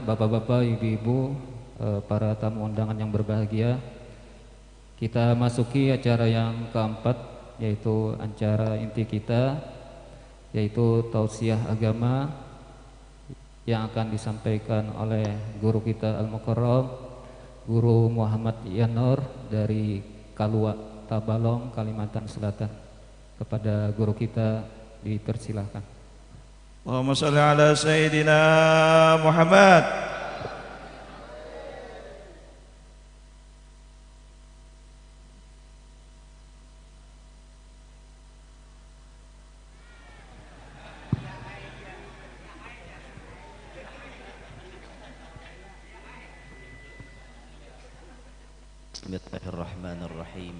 bapak-bapak, ibu-ibu, para tamu undangan yang berbahagia, kita masuki acara yang keempat, yaitu acara inti kita, yaitu tausiah agama yang akan disampaikan oleh guru kita Al-Mukarram, Guru Muhammad Yanur dari Kalua, Tabalong, Kalimantan Selatan. Kepada guru kita dipersilahkan. Allahumma shalli ala Sayyidina Muhammad. Bismillahirrahmanirrahim.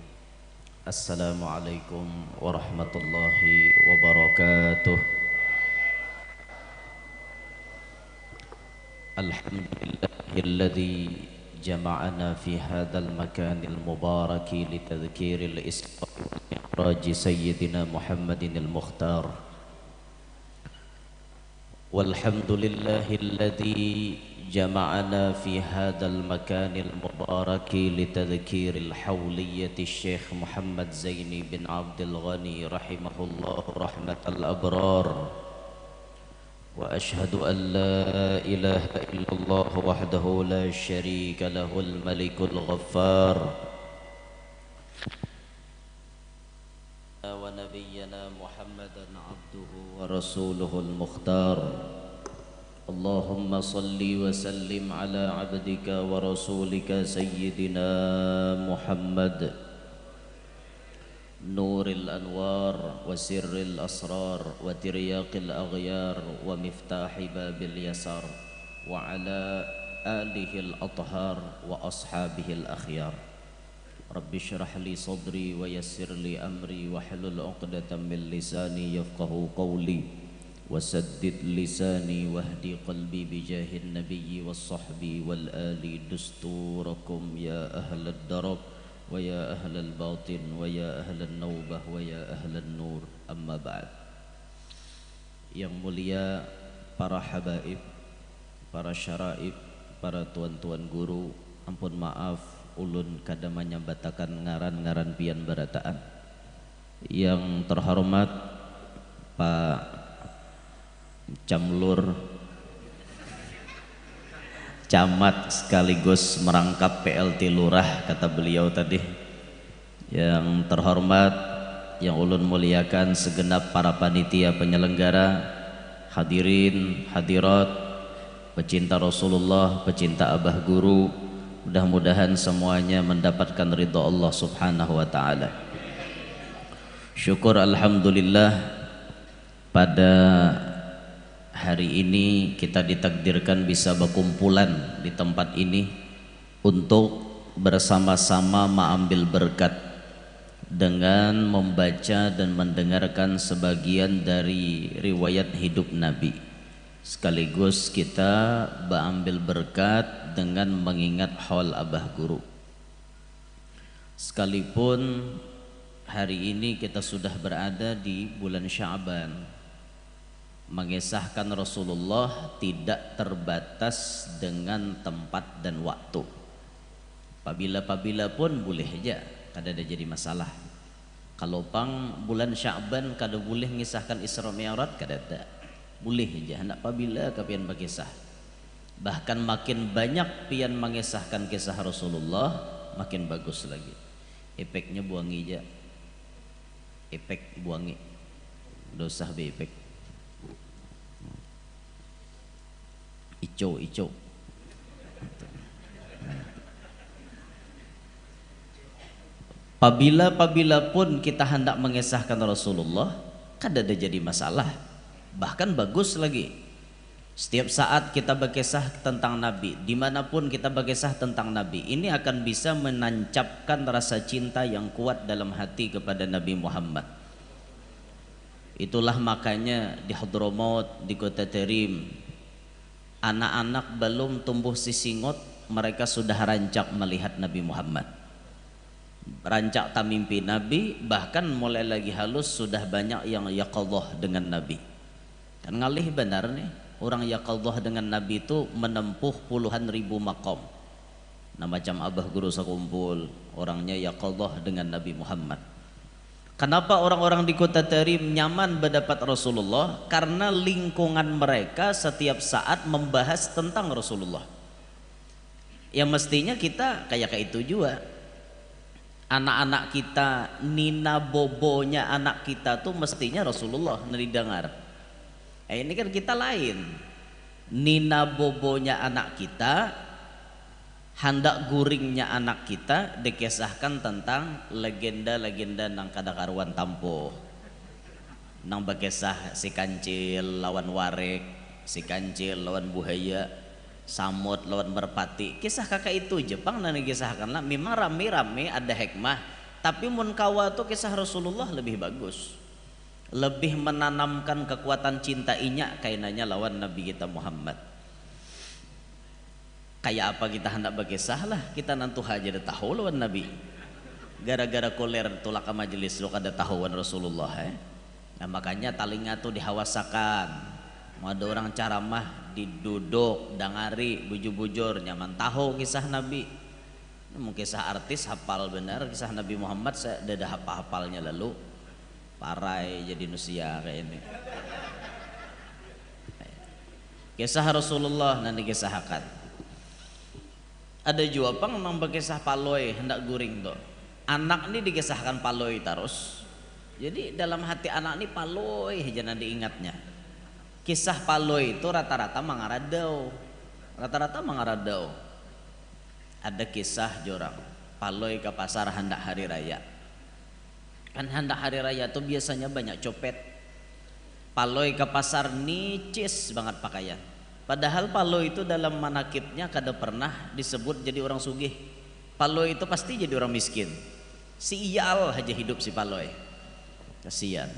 Assalamualaikum warahmatullahi wabarakatuh. Alhamdulillahilladzi jama'ana fi hadzal makanil mubaraki litadhkiril isra wal mi'raj sayyidina Muhammadin al-Mukhtar. Walhamdulillahilladzi جمعنا في هذا المكان المبارك لتذكير الحولية الشيخ محمد زيني بن عبد الغني رحمه الله رحمة الأبرار وأشهد أن لا إله إلا الله وحده لا شريك له الملك الغفار ونبينا محمدا عبده ورسوله المختار اللهم صل وسلم على عبدك ورسولك سيدنا محمد نور الأنوار وسر الأسرار وترياق الأغيار ومفتاح باب اليسار وعلى آله الأطهار وأصحابه الأخيار رب اشرح لي صدري ويسر لي أمري واحلل عقدة من لساني يفقه قولي وسدد لساني واهدي قلبي بجاه النبي والصحب والآل دستوركم يا أهل الدرب ويا أهل الباطن ويا أهل النوبة ويا أهل النور أما بعد. Yang mulia para habaib, para syaraib, para tuan-tuan guru, ampun maaf ulun kada menyambatakan ngaran-ngaran pian barataan. Yang terhormat Pak Camlur Camat sekaligus merangkap PLT Lurah, kata beliau tadi. Yang terhormat, yang ulun muliakan segenap para panitia penyelenggara, hadirin, hadirat, pecinta Rasulullah, pecinta Abah Guru, mudah-mudahan semuanya mendapatkan ridha Allah Subhanahu wa taala. Syukur alhamdulillah, pada hari ini kita ditakdirkan bisa berkumpulan di tempat ini untuk bersama-sama mengambil berkat dengan membaca dan mendengarkan sebagian dari riwayat hidup Nabi, sekaligus kita mengambil berkat dengan mengingat haul Abah Guru. Sekalipun hari ini kita sudah berada di bulan Sya'ban, mengisahkan Rasulullah tidak terbatas dengan tempat dan waktu. Apabila pun boleh aja, kada ada jadi masalah. Kalau pang bulan Sya'ban kada boleh mengisahkan Isra Mi'raj, kada ada. Boleh aja, hendak apabila kapian berkisah. Bahkan makin banyak pian mengisahkan kisah Rasulullah, makin bagus lagi. Efeknya buangi aja. Efek buangi. Dosah be efek. Ijo. Apabila pun kita hendak mengisahkan Rasulullah, kada ada jadi masalah. Bahkan bagus lagi. Setiap saat kita berkisah tentang Nabi, dimanapun kita berkisah tentang Nabi, ini akan bisa menancapkan rasa cinta yang kuat dalam hati kepada Nabi Muhammad. Itulah makanya di Hadramaut, di Kota Tarim, anak-anak belum tumbuh sisingot, mereka sudah rancak melihat Nabi Muhammad, rancak tak mimpi Nabi, bahkan mulai lagi halus sudah banyak yang yaqadhah dengan Nabi. Kan ngalih benar nih, Orang yaqadhah dengan Nabi itu menempuh puluhan ribu maqam. Nah macam abah guru sekumpul, orangnya yaqadhah dengan Nabi Muhammad. Kenapa orang-orang di kota Tarim nyaman mendapat Rasulullah? Karena lingkungan mereka setiap saat membahas tentang Rasulullah. Yang mestinya kita kayak itu juga. Anak-anak kita, nina bobonya anak kita tuh mestinya Rasulullah didengar. Ini kan kita lain. Nina bobonya anak kita, hendak guringnya anak kita dikisahkan tentang legenda-legenda nang kada karuan tampuh. Nang bakisah si kancil lawan warik, si kancil lawan buhaya, samut lawan merpati. Kisah kakak itu Jepang nang dikisahkan lah. Memang rame-rame ada hikmah, tapi mun kawa tuh kisah Rasulullah lebih bagus. Lebih menanamkan kekuatan cinta inya kainanya lawan Nabi kita Muhammad. Kayak apa kita hendak berkisah lah, kita nantu aja dah tahu lawan Nabi. Gara-gara koler tulak ke majelis lu kada tahuan Rasulullah Nah makanya talinga tuh dihawasakan. Mau ada orang caramah diduduk, dangari, bujur-bujur nyaman tahu kisah Nabi. Mungkin kisah artis hafal benar, kisah Nabi Muhammad saya dah hafal-hafalnya lalu. Parai jadi nusia kayak ini. Kisah Rasulullah nanti kisahkan. Ada juga pang memang berkisah paloi hendak guring tuh. Anak ini dikisahkan paloi terus. Jadi dalam hati anak ini paloi jangan diingatnya. Kisah paloi itu rata-rata mangaradau. Rata-rata mangaradau. Ada kisah jorang paloi ke pasar hendak hari raya. Kan hendak hari raya tuh biasanya banyak copet. Paloi ke pasar nicis banget pakaian. Padahal paloi itu dalam manakibnya kada pernah disebut jadi orang sugih. Paloi itu pasti jadi orang miskin. Si iyal aja hidup si paloi. Kasihan.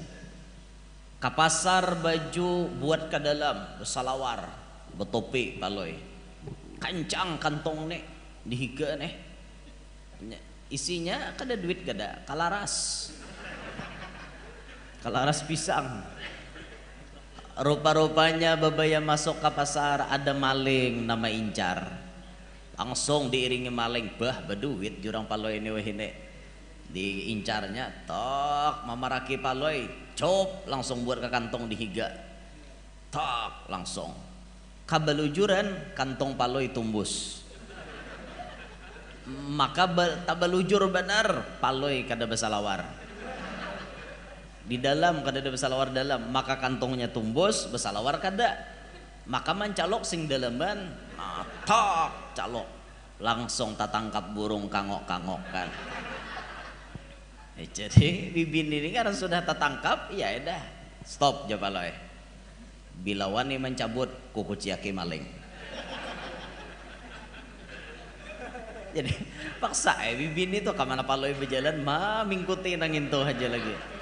Ke pasar baju buat ke dalam bersalawar, bertopi paloi. Kancang kantong nek dihiga nek. Isinya kada duit kada, kalaras. Kalaras pisang. Rupa-rupanya babaya masuk ke pasar ada maling nama Incar. Langsung diiringi maling, bah berduit jurang paloi ini wahine. Diincarnya, tok mamaraki paloi, cop langsung buat ke kantong dihiga. Tok langsung. Kabalujuran kantong paloi tumbus. Maka tabalujur benar paloi kada bersalawar. Di dalam kada ada bersalawar dalam, maka kantongnya tumbus, bersalawar kada. Maka mencalok sing dalaman, tok calok langsung tatangkap burung kangok-kangok kan. Jadi bibin ini kan sudah tertangkap, ya dah stop japaloy. Bila wani mencabut kuku ciaki maling. Jadi paksa bibin itu kemana paloi berjalan, mingkuti nangin tuh aja lagi.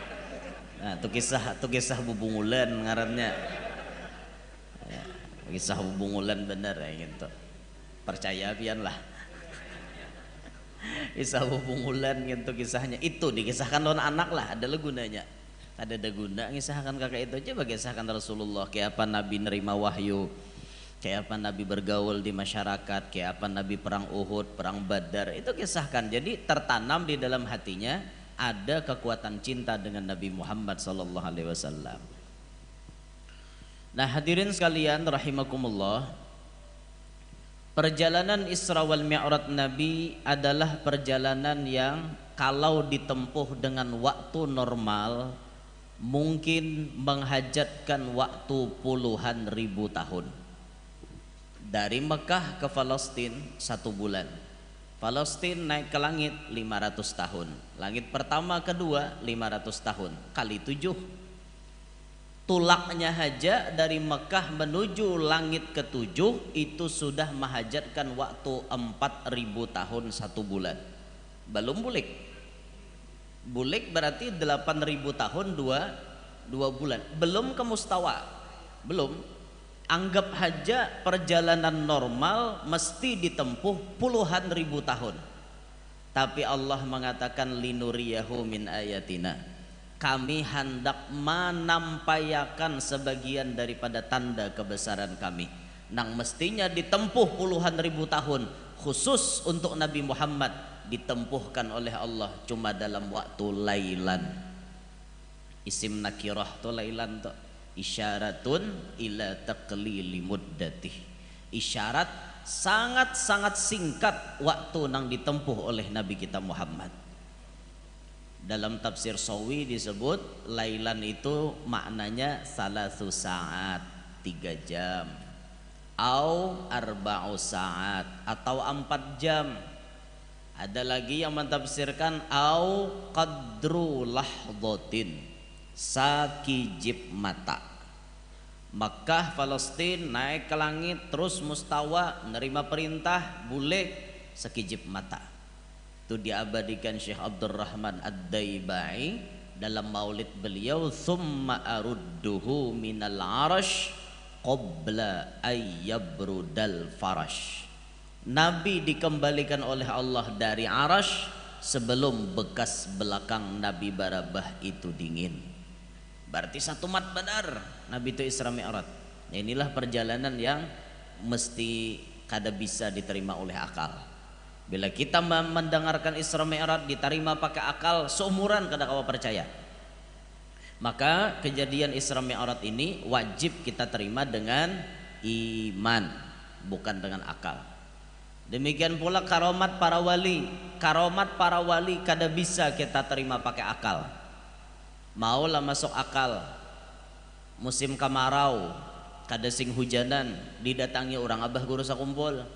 Nah, tu kisah bubungulan ngarannya. Ya, kisah bubungulan bener ya gitu. Percaya pian lah. Kisah bubungulan gitu kisahnya. Itu dikisahkan lawan anak lah, ada gunanya. Ada guna ngisahkan kakak itu aja bagisahkan Rasulullah kayak apa Nabi nerima wahyu. Kayak apa Nabi bergaul di masyarakat, kayak apa Nabi perang Uhud, perang Badar, itu kisahkan. Jadi tertanam di dalam hatinya ada kekuatan cinta dengan Nabi Muhammad sallallahu alaihi wasallam. Nah, hadirin sekalian rahimakumullah. Perjalanan Isra wal Mi'raj Nabi adalah perjalanan yang kalau ditempuh dengan waktu normal mungkin menghajatkan waktu puluhan ribu tahun. Dari Mekah ke Palestina 1 bulan. Palestina naik ke langit 500 tahun. Langit pertama kedua 500 tahun kali 7. Tulaknya haja dari Mekah menuju langit ke-7 itu sudah menghajatkan waktu 4000 tahun 1 bulan. Belum bulik. Bulik berarti 8000 tahun 2 bulan. Belum ke mustawa. Belum. Anggap saja perjalanan normal mesti ditempuh puluhan ribu tahun. Tapi Allah mengatakan linuriyahu min ayatina. kami hendak menampayakan sebagian daripada tanda kebesaran kami nang mestinya ditempuh puluhan ribu tahun khusus untuk Nabi Muhammad ditempuhkan oleh Allah cuma dalam waktu lailan. Isim nakirah tu lailan tu isyaratun ila taqlili muddatih, isyarat sangat-sangat singkat waktu nang ditempuh oleh Nabi kita Muhammad. Dalam tafsir Sawi disebut lailan itu maknanya salasu saat, 3 jam, au arba'u saat, atau 4 jam. Ada lagi yang mentafsirkan au qadru lahdhatin, sakijib mata. Makkah, Palestina naik ke langit terus mustawa nerima perintah bulik sekijib mata. Itu diabadikan Syekh Abdurrahman Ad-Daibai dalam maulid beliau, thumma arudduhu minal arash qabla ayyabrudal farash. Nabi dikembalikan oleh Allah dari arash sebelum bekas belakang Nabi Barabah itu dingin. Berarti 1 mat benar Nabi itu Isra Mi'raj. Nah, inilah perjalanan yang mesti kada bisa diterima oleh akal. Bila kita mendengarkan Isra Mi'raj diterima pakai akal, seumuran kada kawa percaya. Maka kejadian Isra Mi'raj ini wajib kita terima dengan iman, bukan dengan akal. Demikian pula karomat para wali. Karomat para wali kada bisa kita terima pakai akal. Maulah masuk akal. Musim kemarau, kada sing hujanan, didatangi orang abah guru sakumpul.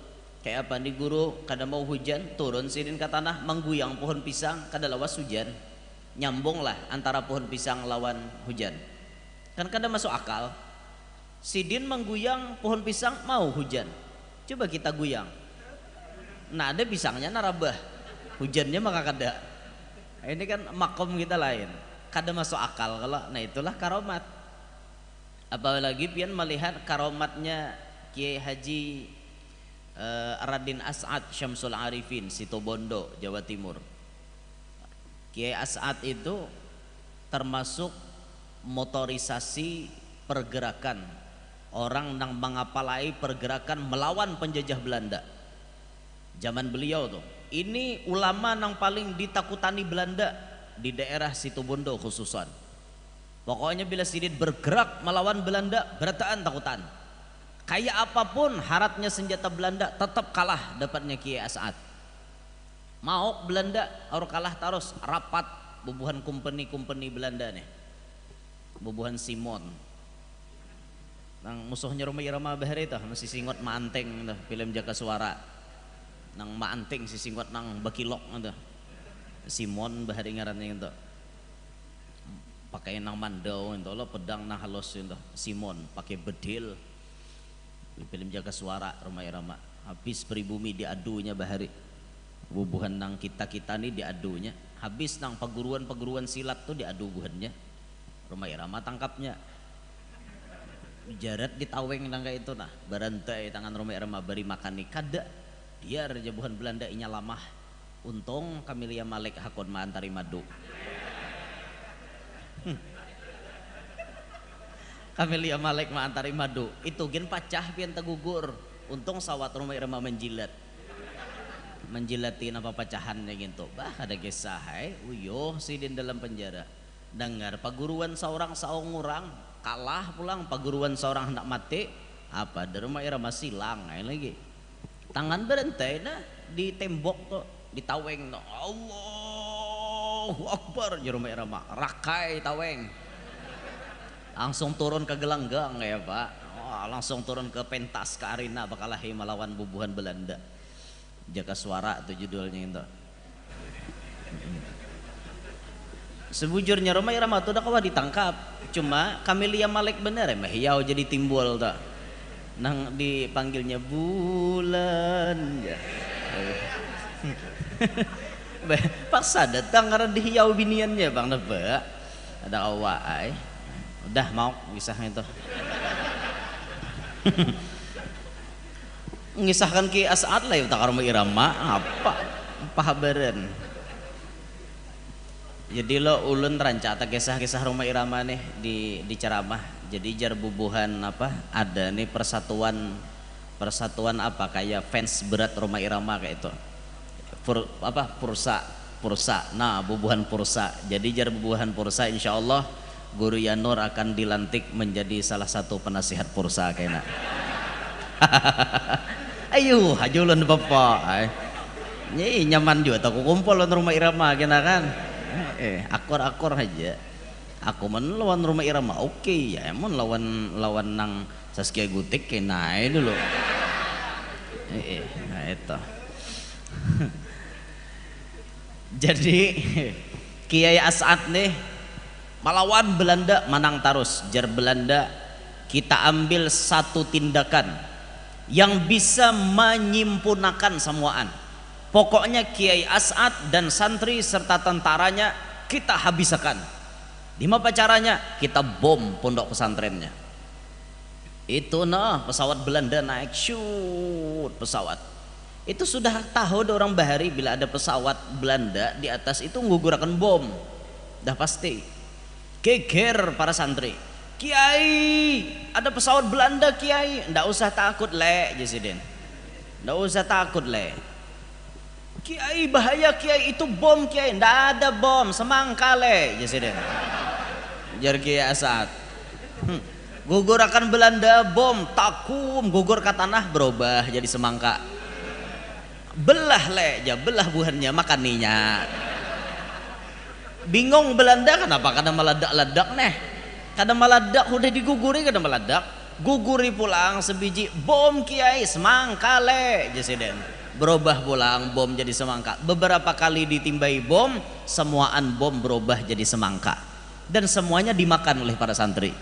Kayak apa nih guru, kada mau hujan, turun sidin ke tanah, mengguyang pohon pisang, kada lawas hujan. Nyambunglah antara pohon pisang lawan hujan. Kan kada masuk akal. Sidin mengguyang pohon pisang, mau hujan. Coba kita guyang. Nah ada pisangnya narabah, hujannya maka kada. Ini kan makom kita lain, kada masuk akal kalau. Nah itulah karomat. Apalagi pian melihat karomatnya Kiai Haji Radin As'ad Syamsul Arifin Situbondo Jawa Timur. Kiai As'ad itu termasuk motorisasi pergerakan orang yang mengapalai pergerakan melawan penjajah Belanda. Zaman beliau tuh, ini ulama yang paling ditakutani Belanda di daerah Situbondo khususan. Pokoknya bila sidin bergerak melawan Belanda, berataan takutan. Kayak apapun haratnya senjata Belanda tetap kalah dapatnya Kiai As'ad. Mau Belanda orang kalah terus rapat bubuhan company Belanda nih. Bubuhan Simon. Nang musuhnya Roma Irama Bahari itu masih singot maanteng tuh, film Jaka Suara. Nang maanteng si singot nang bakilok itu. Simon Bahari ngarannya itu. Pakai nang mandau itu lo pedang nang halus itu. Simon pakai bedil. Film Jaga Suara Roma Irama. Habis pribumi diadunya Bahari. Bubuhan nang kita nih diadunya. Habis nang paguruan silat tuh diadu buhannya. Roma Irama tangkapnya. Jarat ditaweng nang kayak itu nah. Barantai tangan Roma Irama beri makan nih kada. Biar jabuhan Belanda inya lamah. Untung Kamilia Malek hakon ma antari madu. Kamilia Malek ma antari madu. Itu gen pacah pian tegugur. Untung sawat Roma Irama menjilatin apa pecahannya gitu. Bah ada kisah uyuh sidin dalam penjara. Dengar paguruan seorang saungurang kalah pulang paguruan seorang hendak mati. Apa dari Roma Irama silang lagi. Tangan berentai nah di tembok tuh ditaweng tuh. Allahu Akbar Roma Irama rakai taweng. Langsung turun ke gelanggang ya Pak. Langsung turun ke pentas ke arena bakalahi melawan bubuhan Belanda. Jaka Suara itu judulnya itu. Sebujurnya Roma Irama tuh udah kawa ditangkap. Cuma Kamilia Malek bener ya hiau jadi timbul tuh. Nang dipanggilnya bulan ya. Paksa datang karena dihiau biniannya Bang Neba. Ada awai. Udah mau kisahnya itu. Ngisahkan Ki As'ad lah ya Roma Irama apa habaran. Jadi lo ulun rancak tak kisah-kisah Rhoma Irama nih di ceramah. Jadi jar bubuhan apa ada nih persatuan apa kayak fans berat Rhoma Irama kayak itu. Pursa. Nah, bubuhan pursa. Jadi jar bubuhan pursa insyaallah Guru Yanur akan dilantik menjadi salah satu penasihat pursa kayaknya. Ayo, hajulun bapak. Ini nyaman juga tak kumpul lawan Rhoma Irama kena kan. Akor aja. Aku men lawan Rhoma Irama oke ya, emang lawan nang Saskia Gutik kena dulu. Nah itu. Jadi Kiai As'ad nih melawan Belanda menang terus. Jar Belanda kita ambil satu tindakan yang bisa menyempurnakan semuaan. Pokoknya Kiai As'ad dan santri serta tentaranya kita habiskan. Gimana caranya? Kita bom pondok pesantrennya. Itu nah pesawat Belanda naik shoot pesawat. Itu sudah tahu orang bahari bila ada pesawat Belanda di atas itu ngugurakan bom. Dah pasti. Geger para santri. Kiai, ada pesawat Belanda Kiai. Ndak usah takut le, Jesiden. Ndak usah takut le. Kiai bahaya Kiai, itu bom Kiai. Ndak ada bom, semangka le, Jesiden. Jar Kiai As'ad. Gugurakan Belanda bom, takum gugur ke tanah berubah jadi semangka. Belah le, ya belah buahnya makaninya. Bingung Belanda kenapa? Karena meledak-ledak nih. Kadang meledak udah diguguri, kadang meledak guguri pulang sebiji bom Kiai semangka le, Jesiden. Berubah pulang bom jadi semangka. Beberapa kali ditimbai bom, semuaan bom berubah jadi semangka dan semuanya dimakan oleh para santri.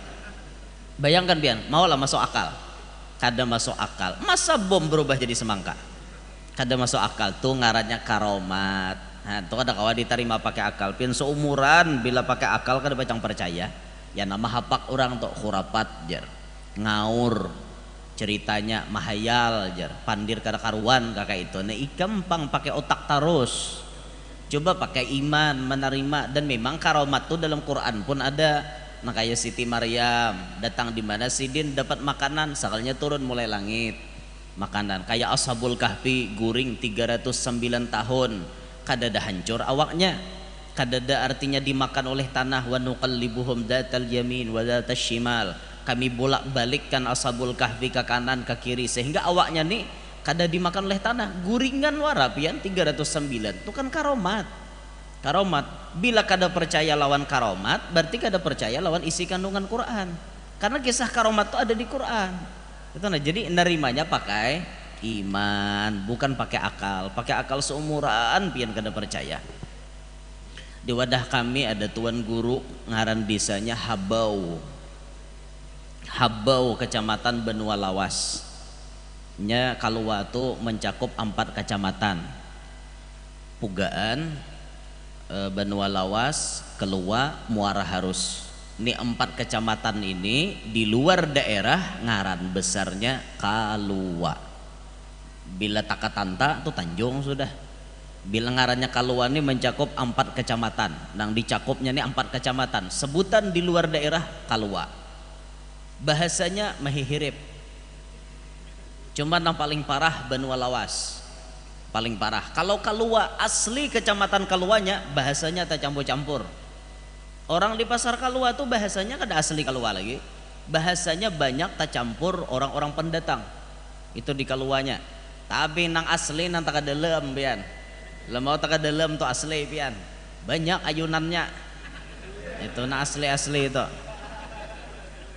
Bayangkan pian, maulah masuk akal. Kada masuk akal. Masa bom berubah jadi semangka? Kada masuk akal. Tuh ngarannya karomat. Nah, tuh kada kawa diterima pakai akal. Pian seumuran bila pakai akal kada bacang percaya. Ya nama hapak orang tuh khurafat jar. Ngaur. Ceritanya mahayal jar, pandir kada karuan kakak itu. Nah gampang pakai otak terus. Coba pakai iman menerima, dan memang karomat tuh dalam Quran pun ada. Nah kayak Siti Maryam datang di mana Sidin dapat makanan, sakalnya turun mulai langit makanan. Kayak Ashabul Kahfi guring 309 tahun kadada hancur awaknya. Kadada artinya dimakan oleh tanah. Wa nuqallibuhum datal yamin wa datal shimal. Kami bolak-balikkan Ashabul Kahfi ke kanan ke kiri sehingga awaknya nih kada dimakan oleh tanah. Guringan warapian 309 itu kan karomat. Bila kada percaya lawan karomat berarti kada percaya lawan isi kandungan Quran, karena kisah karomat itu ada di Quran itu. Nah jadi nerimanya pakai iman bukan pakai akal. Pakai akal seumuran pian kada percaya. Di wadah kami ada tuan guru ngaran desanya Habau kecamatan Benua Lawas nya Kalua itu mencakup 4 kecamatan Pugaan, Benua Lawas, Kelua, Muara Harus. Ini 4 kecamatan ini di luar daerah ngaran besarnya Kalua. Bila Takatanta itu Tanjung sudah. Bila ngarannya Kalua ini mencakup 4 kecamatan. Nang dicakupnya ini 4 kecamatan. Sebutan di luar daerah Kalua. Bahasanya mahihirip. Cuma yang paling parah Benua Lawas, paling parah. Kalau Kalua asli kecamatan Kaluanya bahasanya tak campur-campur. Orang di pasar Kalua tuh bahasanya kada asli Kalua lagi. Bahasanya banyak tak campur orang-orang pendatang. Itu di Kaluanya. Tapi nang asli nang tak dalam pian. Lemau tak dalam tuh asli pian. Banyak ayunannya. Itu nang asli-asli itu.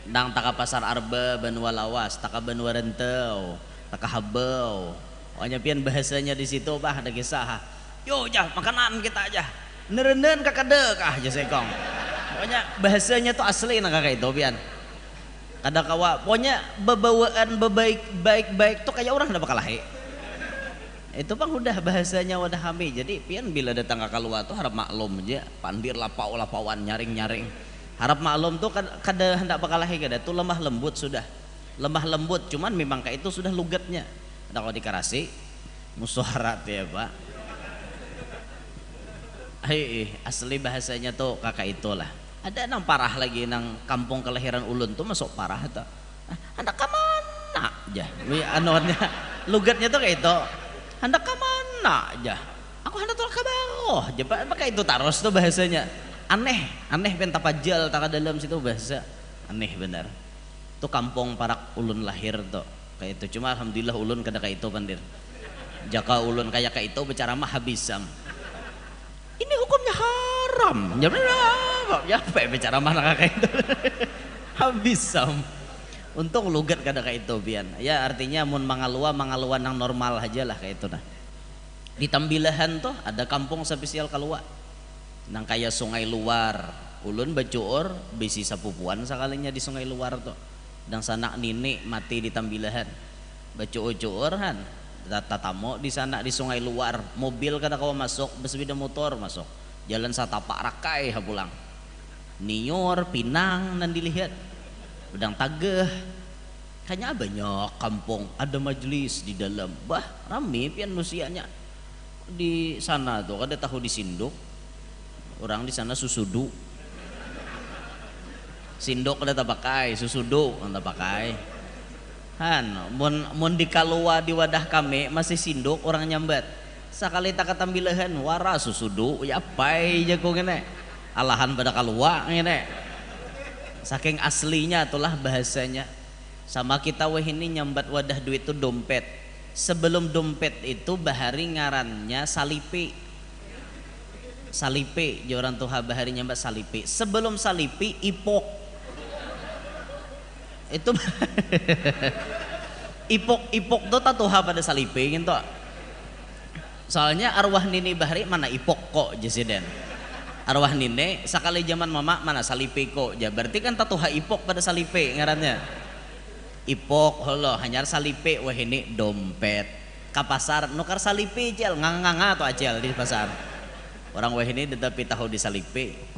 Nang taka pasar Arba Benua Lawas, taka Benua Rentau, taka Habau. Pokoknya pian bahasanya di situ bah ada kisah. Yo jah makanan kita aja. Nerenen kakade kah jasekong. Pokoknya bahasanya tuh asli nang kakak itu pian. Kada kawa, pokoknya bebawaan baik tuh kayak orang ada bakal lahi. Itu bang udah bahasanya wadah kami. Jadi pian bila datang ke Kalua tuh harap maklum aja, pandir lapau-lapauan nyaring-nyaring. Harap maklum tuh kada hendak bakal lahi kada tuh lemah lembut sudah. Lemah lembut cuman memang kayak itu sudah lugatnya. Ada kalau dikarasi musuharat ya Pak. Asli bahasanya tuh kakak itulah. Ada nang parah lagi nang kampung kelahiran ulun tuh masuk parah tuh. Anak kamana aja. Anunya lugatnya tuh kayak itu. Anak kamana aja. Aku hendak tuh kabaroh. Jepang pakai itu taros tuh bahasanya. Aneh, aneh pentapajal tak dalam situ bahasa. Aneh benar. Tuh kampung parak ulun lahir tuh. Kayak itu. Cuma alhamdulillah ulun kada kayak itu pandir. Jaka ulun kayak itu bicara mah habisam. Ini hukumnya haram. Ya apa bicara mana kayak itu. Habisam. Untung lugat kada kayak itu pian. Ya artinya mun mangalua nang normal aja lah kayak itu nah. Di Tambilahan tuh ada kampung spesial kalua. Nang kayak sungai luar. Ulun bacuor bisi sapupuan sakalinya di sungai luar tuh. Dan sanak nini mati di Tambilahan. Bacuor han. Tatamo di sana di sungai luar. Mobil kada kawa masuk, bersepeda motor masuk. Jalan satapak rakai ha pulang. Nior, Pinang nan dilihat. Udang Tagah. Kayaknya banyak kampung, ada majelis di dalam. Bah, rame pian manusianya. Di sana tuh kada tahu di Sindok. Orang di sana susudu. Sindok kada tapakai, susudu kada pakai. Han, mun di kalua di wadah kami masih Sindok orang nyambat. Sakali tak Tambilahan wara susudu ya pai jago ngene. Alahan pada kalua ngene. Saking aslinya itulah bahasanya. Sama kita weh ini nyambat wadah duit itu dompet. Sebelum dompet itu bahari ngarannya salipi. Salipi, orang tuha bahari nyambat salipi. Sebelum salipi ipok. Itu ipok tuh tatuha pada salipi gitu. Soalnya arwah nini bahari mana ipok kok jesiden. Arwah nini sakali zaman mama mana salipi kok. Ya berarti kan tatuha ipok pada salipi ngarannya. Ipok holo hanyar salipi wah ini dompet. Ka pasar nukar salipi jel nganga tuh ajel di pasar. Orang wah ini tetapi tahu di salipi.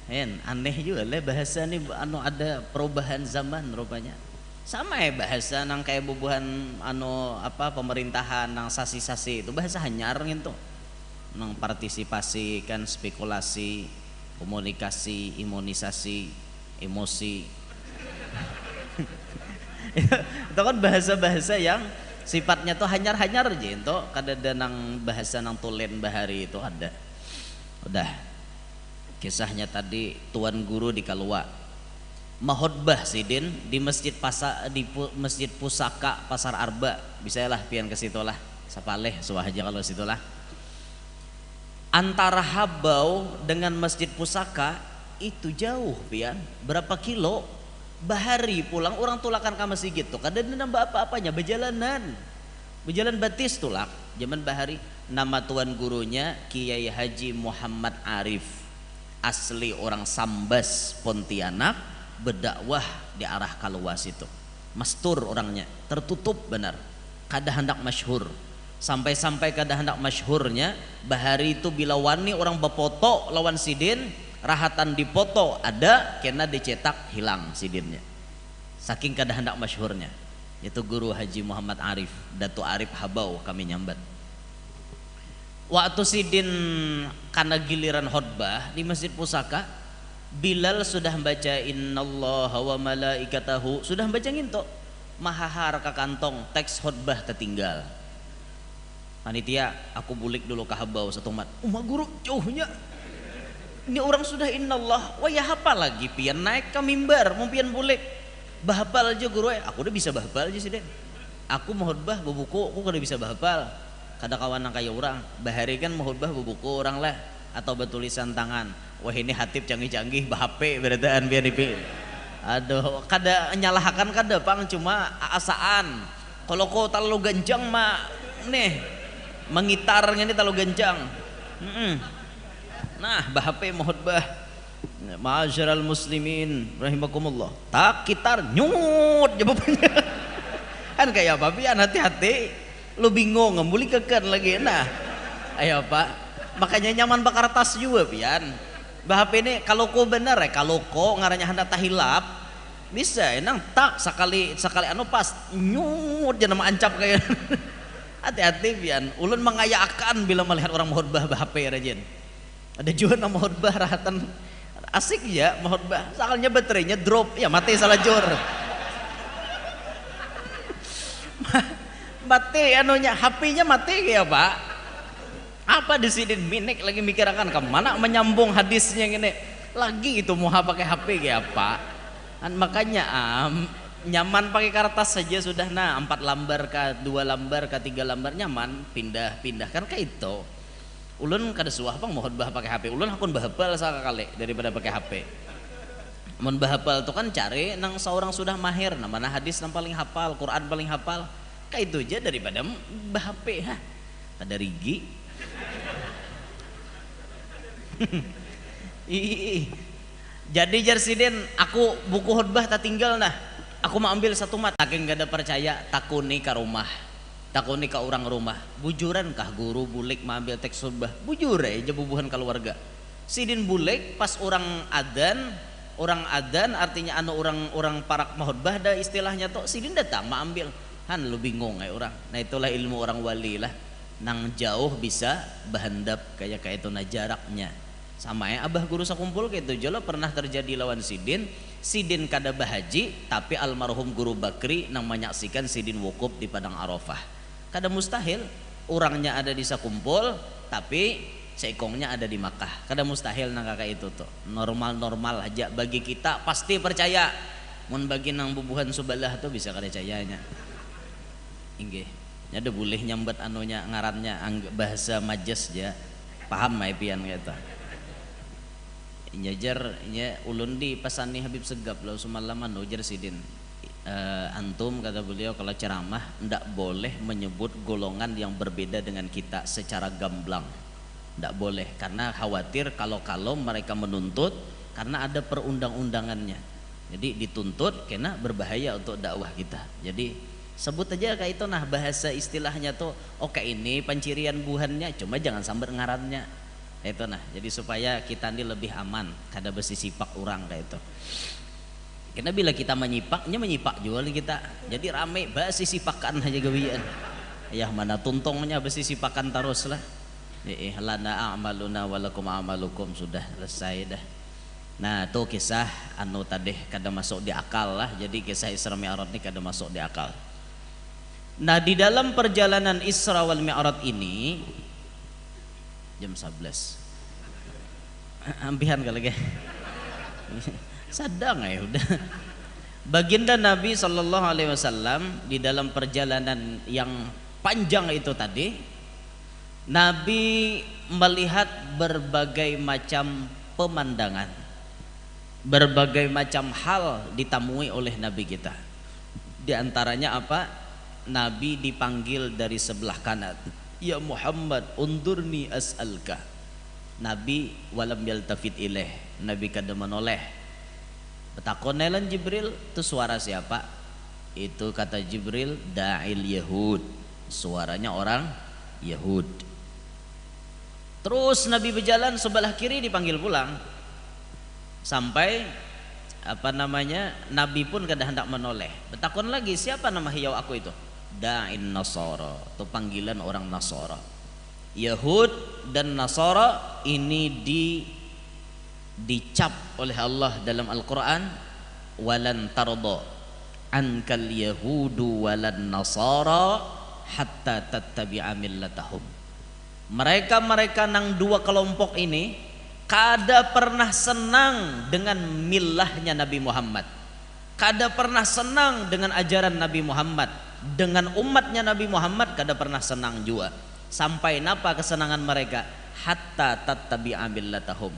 Aneh juga lah bahasa ini anu ada perubahan zaman rupanya. Sama ya bahasa nang kayak bubuhan anu apa pemerintahan nang sasi-sasi itu bahasa hanyar gitu. Nang partisipasi kan spekulasi, komunikasi, imunisasi, emosi. Itu kan bahasa-bahasa yang sifatnya tuh hanyar-hanyar aja itu kada ada nang bahasa nang tulen bahari itu ada. Udah. Kisahnya tadi tuan guru di Kalua. Mahotbah sidin di masjid masjid pusaka Pasar Arba. Bisa lah pian ke situ lah. Sapaleh suah aja kalau situ lah. Antara Habau dengan masjid pusaka itu jauh pian. Berapa kilo? Bahari pulang orang tulakan ke masjid gitu. Kada nambah apa-apanya berjalanan. Berjalan batis tulak. Zaman bahari nama tuan gurunya Kiai Haji Muhammad Arif. Asli orang Sambas Pontianak, berdakwah di arah Kaluas itu. Mastur orangnya, tertutup benar. Kada hendak masyhur. Sampai-sampai kada hendak masyhurnya bahari itu bila wani orang befoto lawan sidin, rahatan dipoto ada kena dicetak hilang sidinnya. Saking kada hendak masyhurnya. Itu guru Haji Muhammad Arif, Datu Arif Habau kami nyambat. Waktu sidin karena giliran khutbah di masjid pusaka, Bilal sudah baca innallaha wa malaikatahu, sudah baca nginto mahahar ke kantong teks khutbah tertinggal. Panitia aku bulik dulu ke Habau satu mat. Umah guru jauhnya. Ini orang sudah innallah, wah ya hafal lagi pian naik ke mimbar mau pian bulik. Bahapal aja guru aku udah bisa bahapal aja sih deh. Aku mau khutbah buku aku kada bisa bahapal. Kada kawan nang kaya orang bahari kan mau khutbah buku orang lah atau bertulisan tangan. Wah ini hatib canggih-canggih bahape beradaan biar dipi. Aduh kada nyalahkan kada pang cuma asaan. Kalau kau terlalu genjang mah nih mengitarnya ini terlalu genjang. Nah bahape mau khutbah. Ma'asyiral muslimin rahimakumullah. Tak kitar nyut jawabannya. Kan kayak apa pian hati-hati. Lu bingung ngembuli keken lagi nah. Ayo Pak. Makanya nyaman bakar tas juga pian. Bahap ini kalau ko bener ya kalau ko ngarannya hendak tahilap bisa enang tak sekali anu pas nyut jangan ancap kayak. Hati-hati pian. Ulun mengayakan bila melihat orang khutbah bahap rajin. Ada juga nama khutbah rahatan asik ya mau khutbah, soalnya baterainya drop ya mati salah jor. Mati anunya HP-nya mati ya Pak. Apa di sini minik lagi mikirkan kemana menyambung hadisnya gini. Lagi itu mau pakai HP ya Pak. Makanya nyaman pakai kertas saja sudah, nah 4 lembar kah 2 lembar kah 3 lembar nyaman, pindah kan kayak itu. Ulun kada suah bang mau khutbah pakai HP. Ulun akun bahapal sekali daripada pakai HP. Mun bahapal itu kan cari nang seorang sudah mahir, nah mana hadis nang paling hafal, Quran paling hafal. Kayak itu aja daripada bahap. Kada rigi. Jadi Jarsiden aku buku khutbah tak tinggal nah. Aku mau ambil 1 mat, saking gak ada percaya takuni ke rumah. Takuni ke orang rumah. Bujuran kah guru bulik mau ambil teks khutbah. Bujur aja bubuhan keluarga. Sidin bulik pas orang adan artinya orang parak mahutbah dah istilahnya tuh sidin datang mau ambil. Han lu bingung ya orang. Nah itulah ilmu orang wali lah. Nang jauh bisa bahandap kayak itu nah jaraknya. Sama ya abah guru sakumpul kayak itu jolo pernah terjadi lawan Sidin kada bahaji tapi almarhum guru Bakri nang menyaksikan Sidin wukuf di Padang Arafah. Kada mustahil orangnya ada di sakumpul tapi seikongnya ada di Makkah. Kada mustahil nang kakak itu tuh. Normal aja bagi kita pasti percaya. Mun bagi nang bubuhan subalah tuh bisa kada percayanya. Inggih. Ada boleh nyambat anunya ngarannya bahasa majas ya. Paham mai pian gitu. Nyajar nya ulun di pasani Habib Segap lalu semalaman ujar Sidin. Antum kata beliau kalau ceramah ndak boleh menyebut golongan yang berbeda dengan kita secara gamblang. Ndak boleh karena khawatir kalau mereka menuntut karena ada perundang-undangannya. Jadi dituntut karena berbahaya untuk dakwah kita. Jadi sebut aja kayak itu nah bahasa istilahnya tuh oke ini pencirian buhannya cuma jangan sambar ngarannya itu nah jadi supaya kita ini lebih aman kada besi sipak orang kayak itu karena bila kita menyipak jual kita jadi rame besi sipakan aja gawian ya mana tuntungnya besi sipakan terus lah lana a'maluna walakum a'malukum sudah selesai dah. Nah tuh kisah anu tadi kada masuk di akal lah jadi kisah Isra Mi'raj ini kada masuk di akal. Nah di dalam perjalanan Isra wal Mi'raj ini jam 11 ampihan kali ya sadang ya udah. Baginda Nabi Sallallahu Alaihi Wasallam di dalam perjalanan yang panjang itu tadi Nabi melihat berbagai macam pemandangan, berbagai macam hal ditamui oleh Nabi kita. Di antaranya apa? Nabi dipanggil dari sebelah kanan. Ya Muhammad, undurni as'alka. Nabi walam yaltafit ilaih. Nabi kada menoleh. Betakon nelan Jibril, itu suara siapa? Itu kata Jibril, da'il Yahud. Suaranya orang Yahud. Terus Nabi berjalan sebelah kiri dipanggil pulang. Sampai Nabi pun kada hendak menoleh. Betakon lagi siapa nama hiau aku itu? Da'in Nasara, itu panggilan orang Nasara. Yahud dan Nasara ini dicap oleh Allah dalam Al-Quran, walan tarda ankal yahudu walan nasara hatta tattabi'a millatahum. Mereka nang dua kelompok ini kada pernah senang dengan millahnya Nabi Muhammad, kada pernah senang dengan ajaran Nabi Muhammad, dengan umatnya Nabi Muhammad kada pernah senang juga. Sampai napa kesenangan mereka? Hatta tattabi'a millatahum,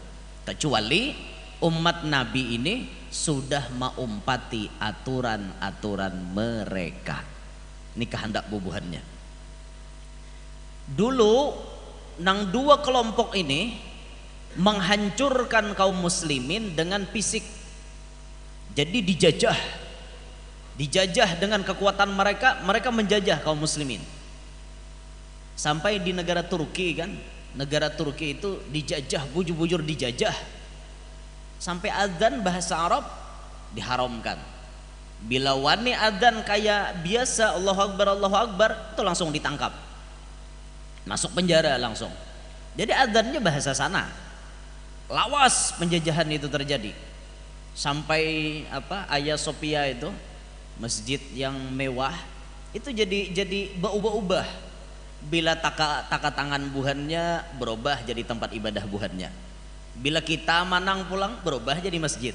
kecuali umat Nabi ini sudah maumpati aturan-aturan mereka. Ini kehendak bubuhannya. Dulu nang dua kelompok ini menghancurkan kaum muslimin dengan fisik. Jadi dijajah dengan kekuatan mereka menjajah kaum muslimin. Sampai di negara Turki kan, negara Turki itu dijajah, bujur-bujur dijajah. Sampai adzan bahasa Arab diharamkan. Bila wani adzan kayak biasa Allahu Akbar itu langsung ditangkap, masuk penjara langsung. Jadi adzannya bahasa sana, lawas penjajahan itu terjadi. Sampai Hagia Sophia itu masjid yang mewah itu jadi berubah-ubah. Bila taka tangan buhannya berubah jadi tempat ibadah buhannya. Bila kita manang pulang berubah jadi masjid.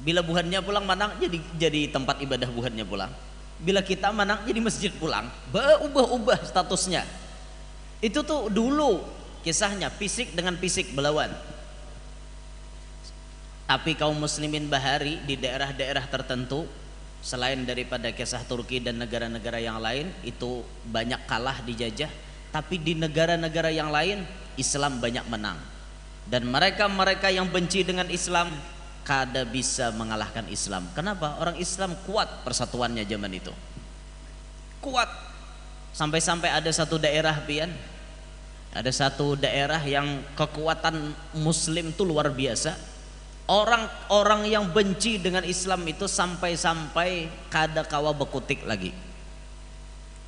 Bila buhannya pulang manang jadi tempat ibadah buhannya pulang. Bila kita manang jadi masjid pulang, berubah-ubah statusnya. Itu tuh dulu kisahnya, fisik dengan fisik berlawan. Tapi kaum muslimin Bahari di daerah-daerah tertentu selain daripada kisah Turki dan negara-negara yang lain itu banyak kalah dijajah, tapi di negara-negara yang lain Islam banyak menang. Dan mereka yang benci dengan Islam kada bisa mengalahkan Islam. Kenapa? Orang Islam kuat persatuannya zaman itu. Kuat. Sampai-sampai ada satu daerah ada satu daerah yang kekuatan muslim itu luar biasa. Orang-orang yang benci dengan Islam itu sampai-sampai kada kawa bekutik lagi.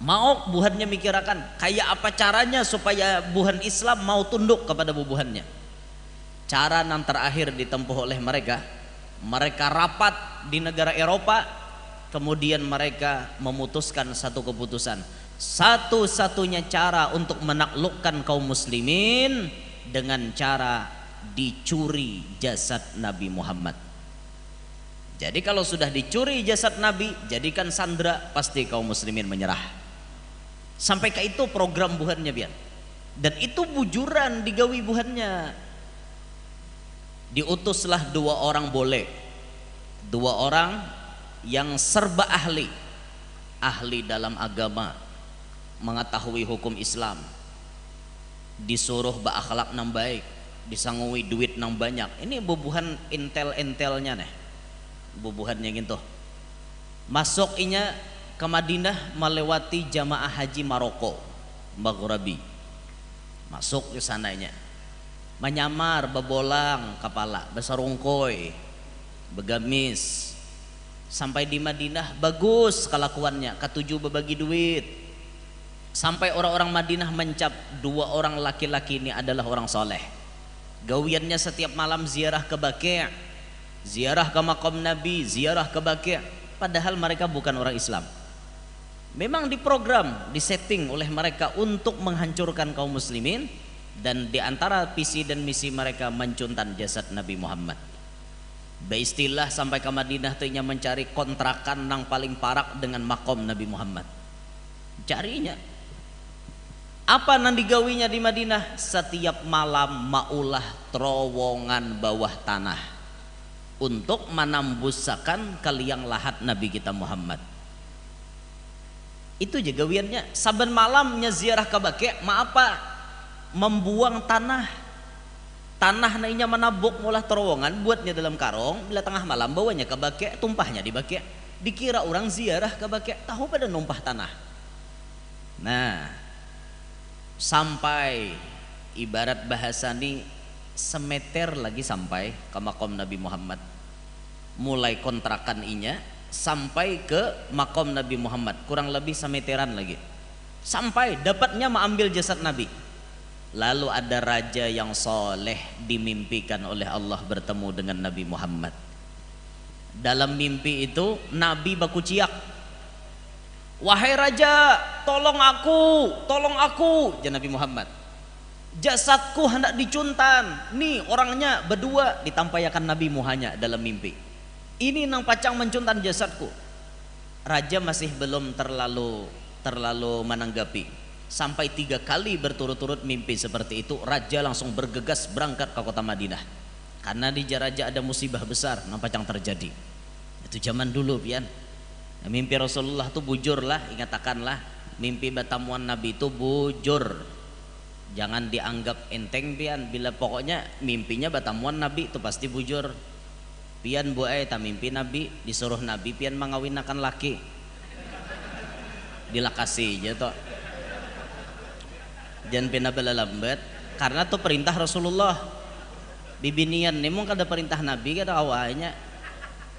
Mau buhannya mikirakan kayak apa caranya supaya buhan Islam mau tunduk kepada bubuhannya. Cara yang terakhir ditempuh oleh mereka rapat di negara Eropa, kemudian mereka memutuskan satu keputusan. Satu-satunya cara untuk menaklukkan kaum muslimin dengan cara dicuri jasad Nabi Muhammad. Jadi kalau sudah dicuri jasad Nabi, jadikan sandera, pasti kaum muslimin menyerah. Sampai ke itu program buhannya biar. Dan itu bujuran digawi buhannya. Diutuslah 2 orang boleh, 2 orang yang serba ahli dalam agama, mengetahui hukum Islam, disuruh berakhlak nang baik, disangui duit nang banyak. Ini bubuhan intelnya nih, bubuhannya gitu. Masuk inya ke Madinah melewati jamaah haji Maroko, Maghrabi. Masuk ke sananya, menyamar, bebolang kepala, besarungkoi, begamis. Sampai di Madinah bagus kelakuannya, ketujuh berbagi duit. Sampai orang-orang Madinah mencap 2 orang laki-laki ini adalah orang soleh. Gawiannya setiap malam ziarah ke Baqi', ziarah ke makam Nabi, ziarah ke Baqi'. Padahal mereka bukan orang Islam. Memang diprogram, disetting oleh mereka untuk menghancurkan kaum muslimin. Dan diantara visi dan misi mereka mencuntan jasad Nabi Muhammad. Baistilah sampai ke Madinah tuhnya mencari kontrakan nang paling parak dengan makom Nabi Muhammad. Carinya. Apa nang digawinya di Madinah? Setiap malam maulah terowongan bawah tanah untuk menambusakan ke liang lahat Nabi kita Muhammad. Itu aja gawiannya. Saben malamnya ziarah ke Baqi', membuang tanah nainya menabuk mulah terowongan, buatnya dalam karung. Bila tengah malam bawanya ke Baqi', tumpahnya di Baqi'. Dikira orang ziarah ke Baqi', tahu pada numpah tanah. Nah, sampai ibarat bahasa ini semeter lagi sampai ke makom Nabi Muhammad. Mulai kontrakan inya sampai ke makom Nabi Muhammad kurang lebih semeteran lagi. Sampai dapatnya mengambil jasad Nabi. Lalu ada raja yang soleh dimimpikan oleh Allah bertemu dengan Nabi Muhammad. Dalam mimpi itu Nabi baku ciak, "Wahai raja, tolong aku," ya Nabi Muhammad. "Jasadku hendak dicuntan. Nih orangnya berdua," ditampayakan Nabi muhanya dalam mimpi. "Ini nang pacang mencuntan jasadku." Raja masih belum terlalu menanggapi. Sampai 3 kali berturut-turut mimpi seperti itu, raja langsung bergegas berangkat ke kota Madinah. Karena di raja ada musibah besar nang pacang terjadi. Itu zaman dulu pian. Nah, mimpi Rasulullah tuh bujur lah, ingatakanlah mimpi batamuan Nabi itu bujur. Jangan dianggap enteng pian, bila pokoknya mimpinya batamuan Nabi itu pasti bujur. Pian tak mimpi Nabi, disuruh Nabi pian mengawinakan laki. Dilakasi aja toh. Jangan pina lambat, karena tuh perintah Rasulullah. Bibinian nemong kada perintah Nabi kada awalnya.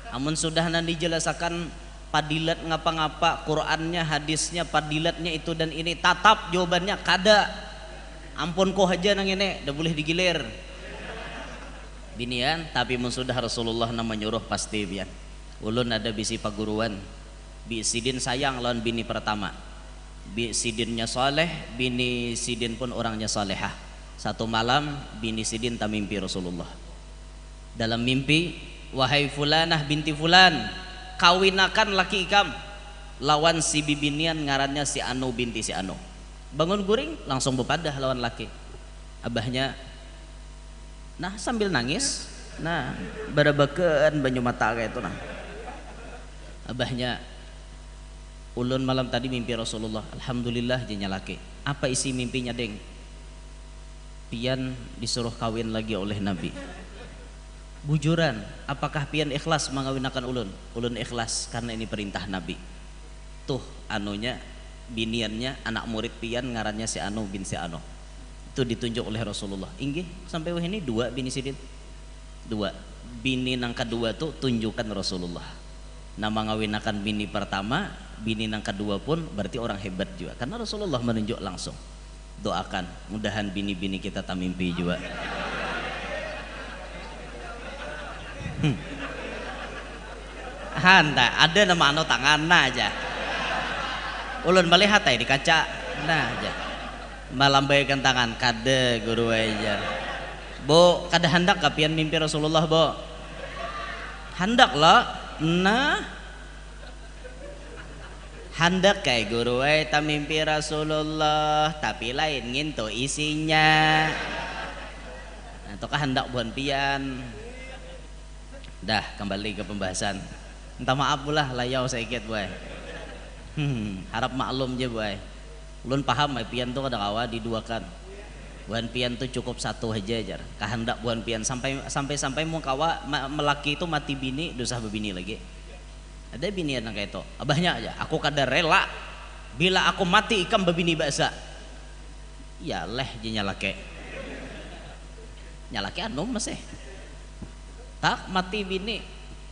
Amun sudah nanti jelasakan padilat ngapa-ngapa, Qur'annya, hadisnya, padilatnya itu dan ini, tatap jawabannya kada. Ampun kok aja nang ini, dah boleh digilir. binian tapi mun sudah Rasulullah nama nyuruh pasti bian. Ulun ada bisi paguruan, bi sidin sayang lawan bini pertama, bi sidinnya soleh, bini sidin pun orangnya solehah. Satu malam bini sidin tak mimpi Rasulullah. Dalam mimpi, wahai fulanah binti fulan, kawinakan laki ikam lawan si bibinian ngarannya si Anu binti si Anu. Bangun guring langsung bepadah lawan laki. Abahnya nah sambil nangis, nah barabakeun banyu mata kayak itu nah. Abahnya, ulun malam tadi mimpi Rasulullah. Alhamdulillah jenya laki. Apa isi mimpinya deng? Pian disuruh kawin lagi oleh Nabi. Bujuran, apakah pian ikhlas mengawinakan ulun? Ulun ikhlas karena ini perintah Nabi. Tuh anunya, biniannya anak murid pian ngarannya si Anu bin si Anu. Itu ditunjuk oleh Rasulullah. Inggih sampai wah ini dua bini sidin. Dua. Bini nang kedua tuh tunjukkan Rasulullah. Nama ngawinakan bini pertama, bini nang kedua pun berarti orang hebat juga. Karena Rasulullah menunjuk langsung. Doakan mudahan bini-bini kita tak mimpi juga. Handa ada nama anu tangan aja. Ulun melihat di kaca nah aja. Melambaikan tangan kade guru aja. Bo, kada hendak kapian mimpi Rasulullah, Bo? Hendak lah. Nah. Hendak kayak guru tak mimpi Rasulullah, tapi lain nginto isinya. Nah, itu hendak buan pian. Dah kembali ke pembahasan. Minta maaf pula layau sedikit boy. Harap maklum je boy. Ulun paham pian tuh kadang awal diduakan. Buan pian tuh cukup satu aja jar. Kehendak buan pian sampai mau kawa melaki itu mati bini dosa bebini lagi. Ada bini yang kayak itu. Abahnya aja. Aku kadar rela bila aku mati ikam bebini baksa. Ya leh je nyalake. Nyalake anu masih. Tak mati bini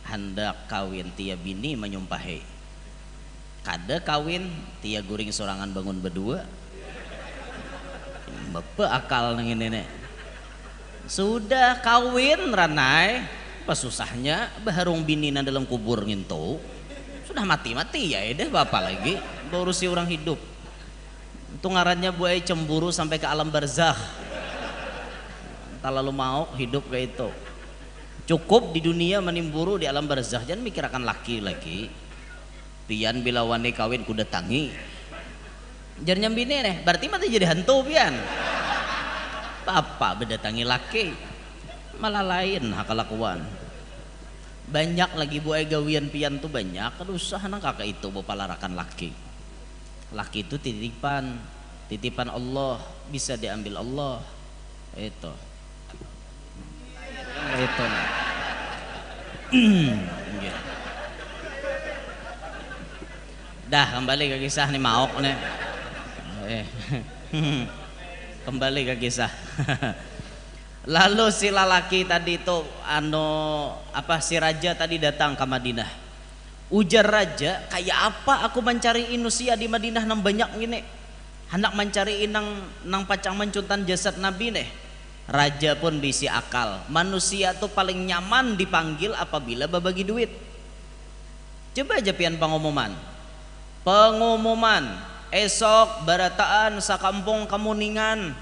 hendak kawin tia bini menyumpahi. Kada kawin tia guring sorangan bangun berdua. Bapak akal nang ini. Sudah kawin ranai, pas susahnya baharung bini na dalam kubur nginto. Sudah mati-mati ya deh bapak lagi berurusi orang hidup. Itu ngarannya buai cemburu sampai ke alam barzakh. Tak lalu mau hidup kayak itu. Cukup di dunia menimburu di alam barzakh, jangan mikir akan laki-laki. Pian bila wani kawin kuda tangi. Jangan nyambine nih, berarti mati jadi hantu pian. Bapak berdatangi laki, malah lain hakalakuan. Banyak lagi buai gawian pian tuh banyak. Aduh usah nang kakak itu bapak larakan laki. Laki itu titipan Allah, bisa diambil Allah. Itu. Itu nah. Dah kembali ke kisah nih maok nih. Kembali ke kisah. Lalu si lalaki tadi itu si raja tadi datang ke Madinah. Ujar raja, kayak apa aku mencari inusia di Madinah nang banyak gini. Hendak mencari nang pacang mencuntan jasad Nabi nih. Raja pun bisi akal. Manusia tuh paling nyaman dipanggil apabila berbagi duit. Coba aja pian pengumuman. Esok barataan sakampung Kamuningan,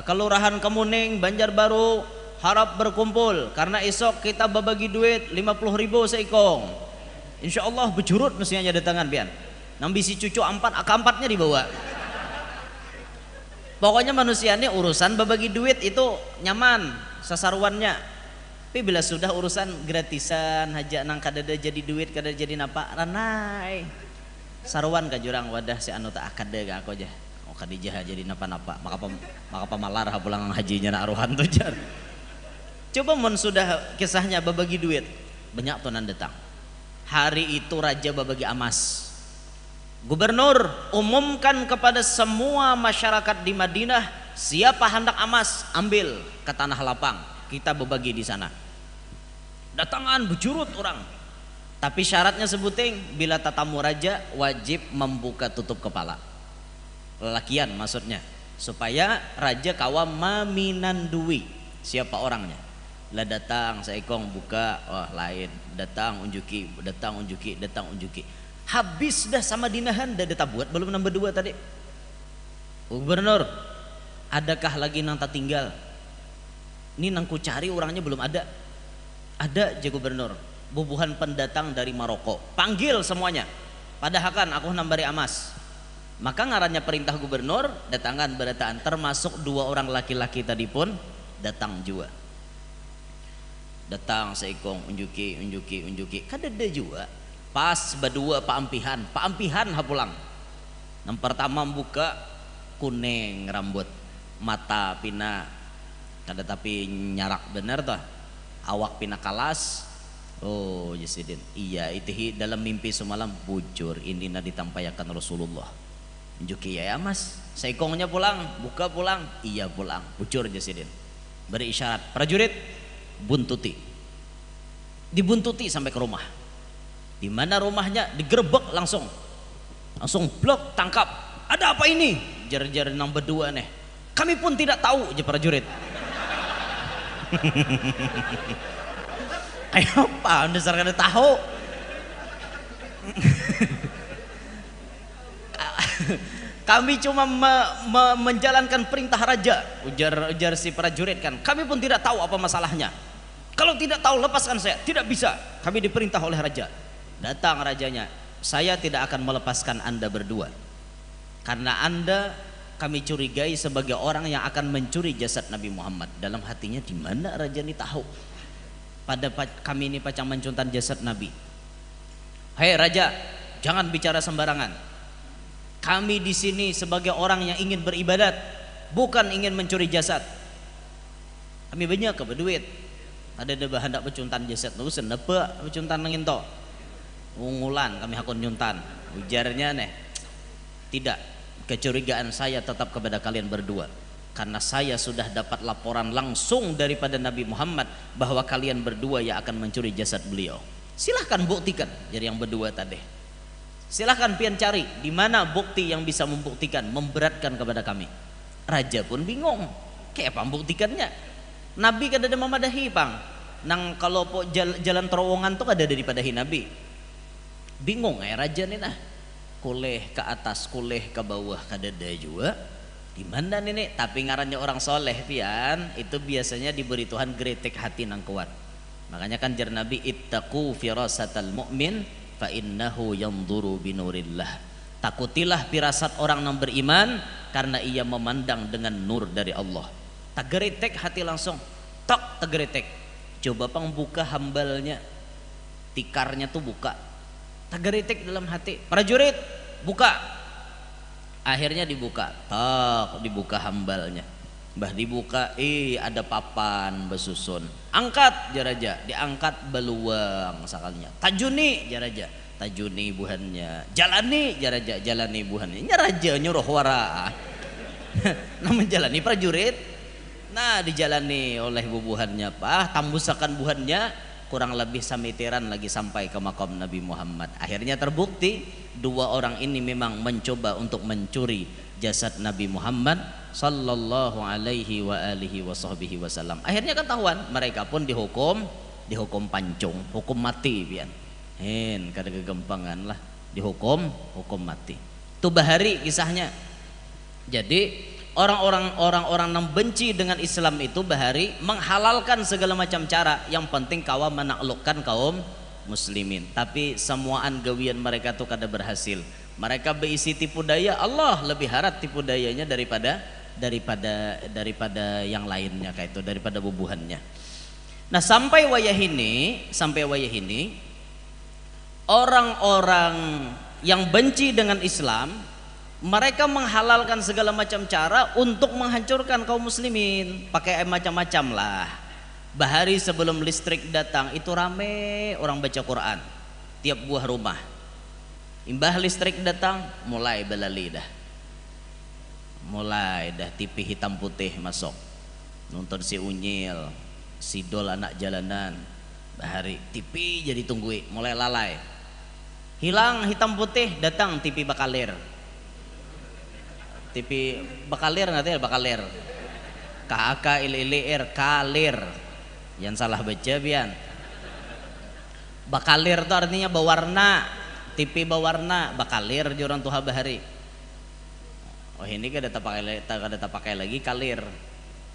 Kelurahan Kamuning, Banjarbaru harap berkumpul karena esok kita berbagi duit 50.000 seikong. Insya Allah berjurut mestinya datangan pian. Nambi si cucu keempatnya dibawa. Pokoknya manusia ini urusan berbagi duit itu nyaman sasaruannya. Tapi bila sudah urusan gratisan haja nang kadada jadi duit kadada jadi napa ranai. Saruan ka jurang wadah si anu tak akade ka aku aja. Oh kadijah jadi napa-napa maka pamalar pulang hajinya na aruhan tuh jar. Coba mun sudah kisahnya berbagi duit banyak tunan datang. Hari itu raja berbagi emas. Gubernur umumkan kepada semua masyarakat di Madinah, siapa hendak emas ambil ke tanah lapang, kita berbagi di sana. Datangan berjurut orang. Tapi syaratnya sebuting, bila tatamu raja wajib membuka tutup kepala. Lelakian maksudnya, supaya raja kawa maminandui. Siapa orangnya? Lah datang Saikong buka, wah lain. Datang unjuki, datang unjuki, datang unjuki. Habis dah sama dinahan dah buat belum nambah 2 tadi. Gubernur, adakah lagi nang tak tinggal? Ini nang ku cari orangnya belum ada. Ada je gubernur. Bubuhan pendatang dari Maroko. Panggil semuanya. Padahal kan aku nambari amas. Maka ngarannya perintah gubernur, datangan berataan termasuk 2 orang laki-laki tadi pun datang juga. Datang Saikong unjuki. Kadada juga. Pas berdua Pak Ampihan hapulang. Yang pertama buka kuning rambut, mata pina kada tapi nyarak bener toh. Awak pina kalas. Oh Jasidin, iya itu dalam mimpi semalam bujur ini na ditampayakan Rasulullah. Unjuki ya mas, Saikongnya pulang, buka pulang, iya pulang, bujur Jasidin. Beri isyarat, prajurit buntuti. Dibuntuti sampai ke rumah. Di mana rumahnya? Digerebek langsung blok tangkap. Ada apa ini? Jar-jar nang berdua nih. Kami pun tidak tahu je prajurit. Ayo apa? Dasar kada tahu. Kami cuma menjalankan perintah raja. Ujar si prajurit kan. Kami pun tidak tahu apa masalahnya. Kalau tidak tahu lepaskan saya. Tidak bisa. Kami diperintah oleh raja. Datang rajanya, saya tidak akan melepaskan Anda berdua karena Anda kami curigai sebagai orang yang akan mencuri jasad Nabi Muhammad. Dalam hatinya, di mana raja ini tahu pada kami ini pacang mencuntan jasad Nabi. Hei raja, jangan bicara sembarangan. Kami di sini sebagai orang yang ingin beribadat, bukan ingin mencuri jasad. Kami banyak ke berduit. Ada bahan tak becuntan jasad, nu senapa becuntan nangin to. Ungulan kami hakun nyuntan. Ujarnya nih, tidak, kecurigaan saya tetap kepada kalian berdua karena saya sudah dapat laporan langsung daripada Nabi Muhammad bahwa kalian berdua yang akan mencuri jasad beliau. Silahkan buktikan. Jadi yang berdua tadi, silahkan pian cari di mana bukti yang bisa membuktikan, memberatkan kepada kami. Raja pun bingung, kayak apa membuktikannya? Nabi kada ada memadahi pang nang kalau po jalan terowongan tuh kada daripadahi Nabi. Bingung raja nih nah, kuleh ke atas kuleh ke bawah kadada juga. Di mana nih? Tapi ngarannya orang soleh pian itu biasanya diberi Tuhan gretek hati nang kuat. Makanya kan jar Nabi, ittaqu firasatal mu'min fa innahu yanzuru binurillah. Takutilah firasat orang yang beriman karena ia memandang dengan nur dari Allah. Tak gretek hati langsung, tak gretek. Coba pang buka hambalnya, tikarnya tuh buka. Tagaritik dalam hati, prajurit buka. Akhirnya dibuka, dibuka hambalnya. Bah dibuka, ada papan besusun. Angkat jaraja, diangkat beluang sakalinya. Tajuni jaraja, tajuni buhannya. Jalani jaraja, jalani buhannya. Raja nyuruh wara. Nah menjalani prajurit. Nah dijalani oleh bubuhannya pak, tambusakan buhannya. Kurang lebih samitiran lagi sampai ke makam Nabi Muhammad. Akhirnya terbukti 2 orang ini memang mencoba untuk mencuri jasad Nabi Muhammad sallallahu alaihi wa alihi wasahbihi wasallam. Akhirnya ketahuan, mereka pun dihukum pancung, hukum mati pian. Kada kegempangan lah, hukum mati. Itu bahari kisahnya. Jadi orang-orang yang benci dengan Islam itu bahari menghalalkan segala macam cara, yang penting kawa menaklukkan kaum muslimin. Tapi semuaan gawian mereka tuh kada berhasil. Mereka berisi tipu daya, Allah lebih harap tipu dayanya daripada yang lainnya kayak itu, daripada bubuhannya. Nah sampai wayah ini orang-orang yang benci dengan Islam, mereka menghalalkan segala macam cara untuk menghancurkan kaum muslimin, pakai macam-macam lah. Bahari sebelum listrik datang itu rame orang baca Quran tiap buah rumah. Imbah listrik datang mulai belali dah. Mulai dah TV hitam putih masuk. Nonton si Unyil, si Dol anak jalanan. Bahari TV jadi tunggui, mulai lalai. Hilang hitam putih, datang TV bakalir. TV bakalir nanti bakalir. KHK ILIR kalir. Yang salah baca bian. Bakalir itu artinya berwarna, TV berwarna, bakalir di orang tuha bahari. Oh ini kada pakai lagi kalir.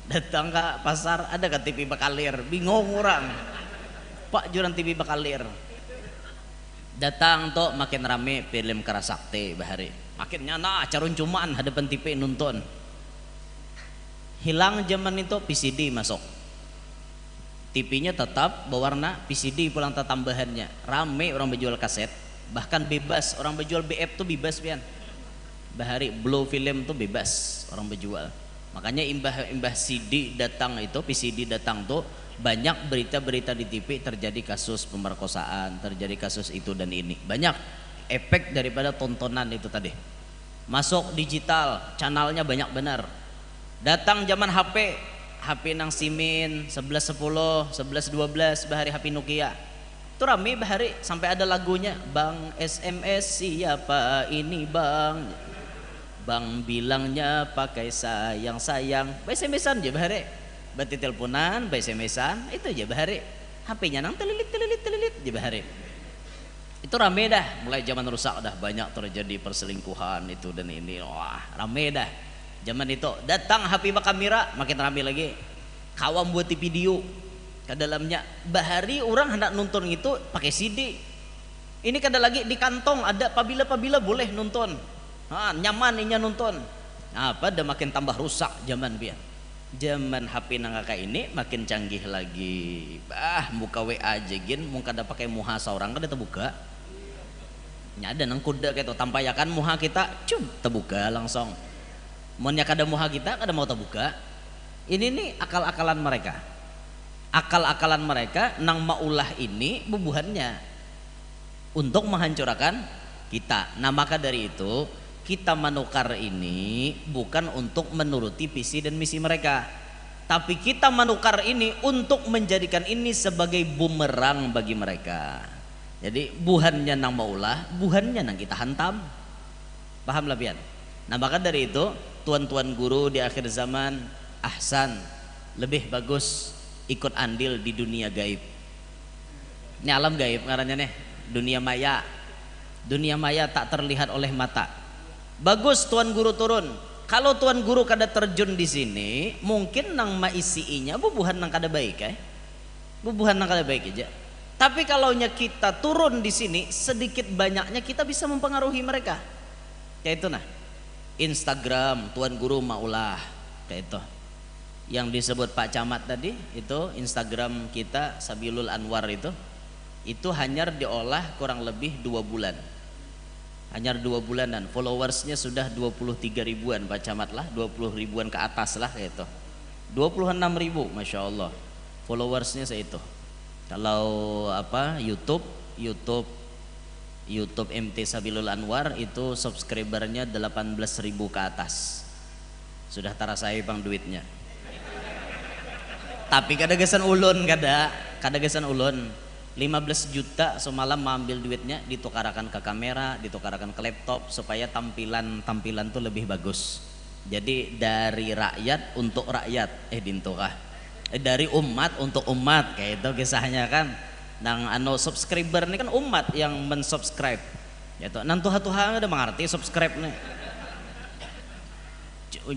Datang ke pasar ada ke TV bakalir, bingung orang. Pak juran TV bakalir. Datang tuh makin rame film Kerasakti bahari. Makin nyana carun cuman hadapan TV nonton. Hilang zaman itu PCD masuk. TV-nya tetap berwarna, PCD pulang tambahannya. Rame orang berjual kaset, bahkan bebas orang berjual BF tuh bebas pian. Bahari blow film tuh bebas orang berjual. Makanya imbah CD datang itu, PCD datang tuh banyak berita-berita di TV terjadi kasus pemerkosaan, terjadi kasus itu dan ini. Banyak efek daripada tontonan itu tadi. Masuk digital, channelnya banyak benar. Datang zaman HP nang Simin 1110, 1112 bahari HP Nokia. Itu rame bahari sampai ada lagunya, Bang SMS siapa ini Bang? Bang bilangnya pakai sayang. By SMS-an aja bahari. Berarti teleponan, by SMS-an, itu aja bahari. HP-nya nang telilit aja bahari. Itu rame dah, mulai zaman rusak dah banyak terjadi perselingkuhan itu dan ini. Wah, rame dah. Zaman itu datang HP kamera makin rame lagi. Kawan buat video ke dalamnya bahari orang hendak nonton itu pakai CD. Ini kada lagi di kantong ada pabila boleh nonton. Nyaman inya nonton. Apa dah makin tambah rusak zaman biar. Zaman HP nang kakak ini makin canggih lagi. Buka WA aja gin mun kada pakai muha seorang kada terbuka. Nyada nang kuda kayak itu tampayakan muha kita terbuka langsung. Monnya kada muha kita kada mau terbuka. Ini nih akal-akalan mereka. Akal-akalan mereka nang maulah ini bubuhannya untuk menghancurkan kita. Nah maka dari itu kita menukar ini bukan untuk menuruti visi dan misi mereka, tapi kita menukar ini untuk menjadikan ini sebagai bumerang bagi mereka. Jadi buhannya nang maulah, buhannya nang kita hantam. Paham lah pian? Nah maka dari itu tuan-tuan guru di akhir zaman ahsan lebih bagus ikut andil di dunia gaib. Ini alam gaib ngarannya nih, dunia maya. Dunia maya tak terlihat oleh mata. Bagus tuan guru turun. Kalau tuan guru kada terjun di sini, mungkin nang maisiinya bubuhan nang kada baik bubuhan nang kada baik aja. Tapi kalau kita turun di sini, sedikit banyaknya kita bisa mempengaruhi mereka. Kayak itu nah. Instagram tuan guru maulah kayak itu. Yang disebut Pak Camat tadi itu Instagram kita Sabilul Anwar itu hanya diolah kurang lebih 2 bulan. Hanya 2 bulanan, followersnya sudah 23 ribuan Pak Camat lah, 20 ribuan ke atas lah kayak itu. 26 ribu Masya Allah followersnya seitu. Kalau apa YouTube MT Sabilul Anwar itu subscribernya 18.000 ke atas. Sudah tarasai bang duitnya. Tapi kada gesan ulun 15 juta semalam mengambil duitnya ditukarakan ke kamera, ditukarakan ke laptop supaya tampilan tuh lebih bagus. Jadi dari rakyat untuk rakyat dari umat untuk umat kayak itu kisahnya kan. Nang subscriber ini kan umat yang mensubscribe. Yaitu nang tuha-tuha udah mengerti subscribe nih.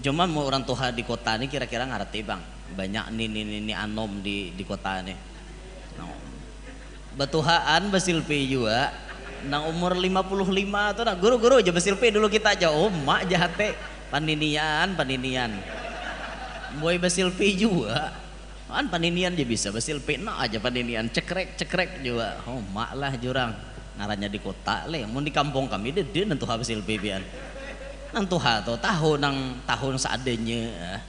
Cuman mau orang tuha di kota ini kira-kira ngerti bang. Banyak ini anom di kota ini. Batuhaan basilpi juga nang umur 55 tuh nah guru-guru aja basilpi dulu kita aja mak jahate paninian boy basilpi juga kan paninian aja bisa basilpi nah aja paninian cekrek juga mak lah jurang ngarannya di kota le mun di kampung kami dia nentu basilpi pian nang tuha tuh tahun seadanya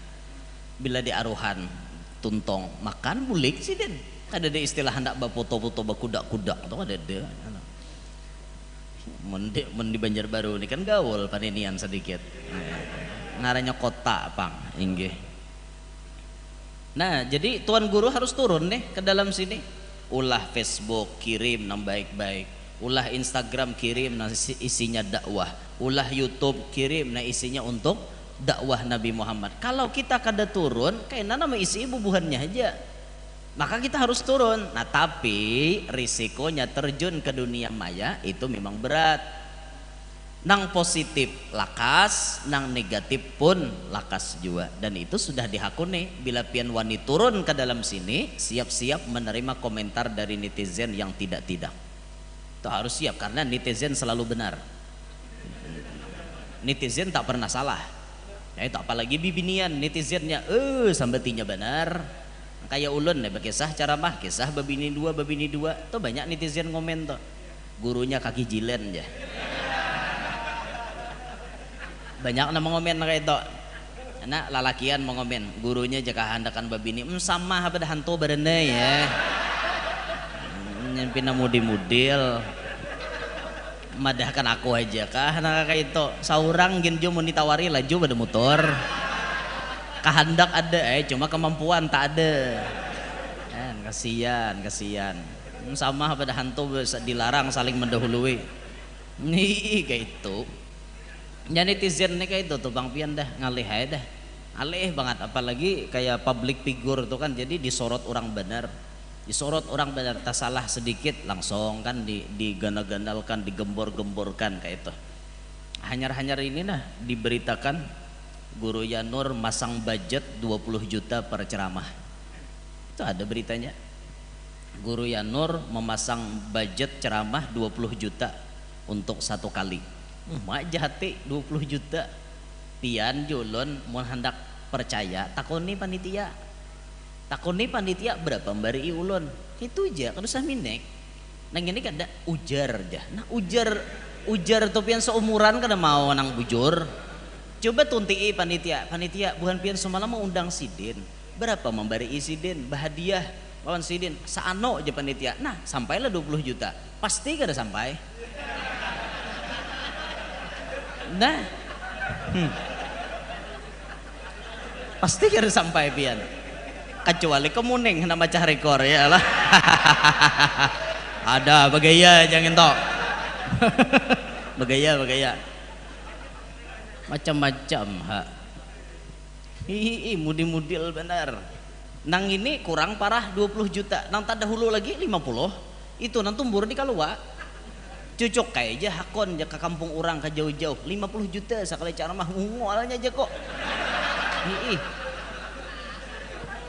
bila di aruhan tuntong makan bulik sih den. Ada di istilah hendak bafoto-foto bakudak-kudak atau ada men di Banjarbaru ini kan gaul paninian sedikit. Ngaranya kota pang inggih. Nah, jadi tuan guru harus turun nih ke dalam sini. Ulah Facebook kirim nang baik-baik. Ulah Instagram kirim nang isinya dakwah. Ulah YouTube kirim nang isinya untuk dakwah Nabi Muhammad. Kalau kita kada turun, kayaknya nama isi bubuhannya aja. Maka kita harus turun. Nah tapi risikonya terjun ke dunia maya itu memang berat. Nang positif lakas, nang negatif pun lakas juga. Dan itu sudah dihakuni. Bila pian wani turun ke dalam sini, siap-siap menerima komentar dari netizen yang tidak-tidak. Itu harus siap karena netizen selalu benar. Netizen tak pernah salah. Ya itu apalagi bibinian netizennya, sambatinya benar. Kayak ulun nih berkisah ceramah, kisah babini dua, tuh banyak netizen ngomen tuh. Gurunya kaki jilen ya. Banyak nama ngomen kayak itu. Anak lalakian mau ngomen, gurunya jaka handakan babini, sama pada hantu berenda ya. Nyempina mudil-mudil. Madahkan aku aja kah nah kayak itu. Saurang gin jo mau ditawari laju pada motor. Kehendak ada cuma kemampuan tak ada. Kasihan. Sama pada hantu dilarang saling mendahului. Nih kayak itu. Ya netizen nih kayak itu tuh Bang Pian dah ngalih aja dah. Alih banget apalagi kayak public figure tuh kan jadi disorot orang benar. Tak salah sedikit langsung kan digandal-gandalkan, digembor-gemborkan kayak itu. Hanyar-hanyar ini nah diberitakan Guru Yanur masang budget 20 juta per ceramah. Itu ada beritanya. Guru Yanur memasang budget ceramah 20 juta untuk satu kali. Mak jahati 20 juta. Pian julun mau hendak percaya takoni panitia berapa mbari ulun itu aja kan usah minek. Nang ini kada ujar aja. Nah ujar tuh pian seumuran kada mau nang bujur. Coba tunti panitia bukan pian semalam mau undang sidin. Berapa membari sidin bahadiah lawan sidin saano aja panitia. Nah sampailah 20 juta pasti kada sampai. Nah pasti kada sampai pian. Kecuali kemuning nama cah rekor ya lah. Ada bagaya jangan tok. bagaya macam-macam ha. Mudil benar. Nang ini kurang parah 20 juta. Nang tak dahulu lagi 50. Itu nang tumbur di kalua. Cucuk kayak aja hakon aja ke kampung orang ke jauh-jauh 50 juta sekali ceramah ngolnya aja kok.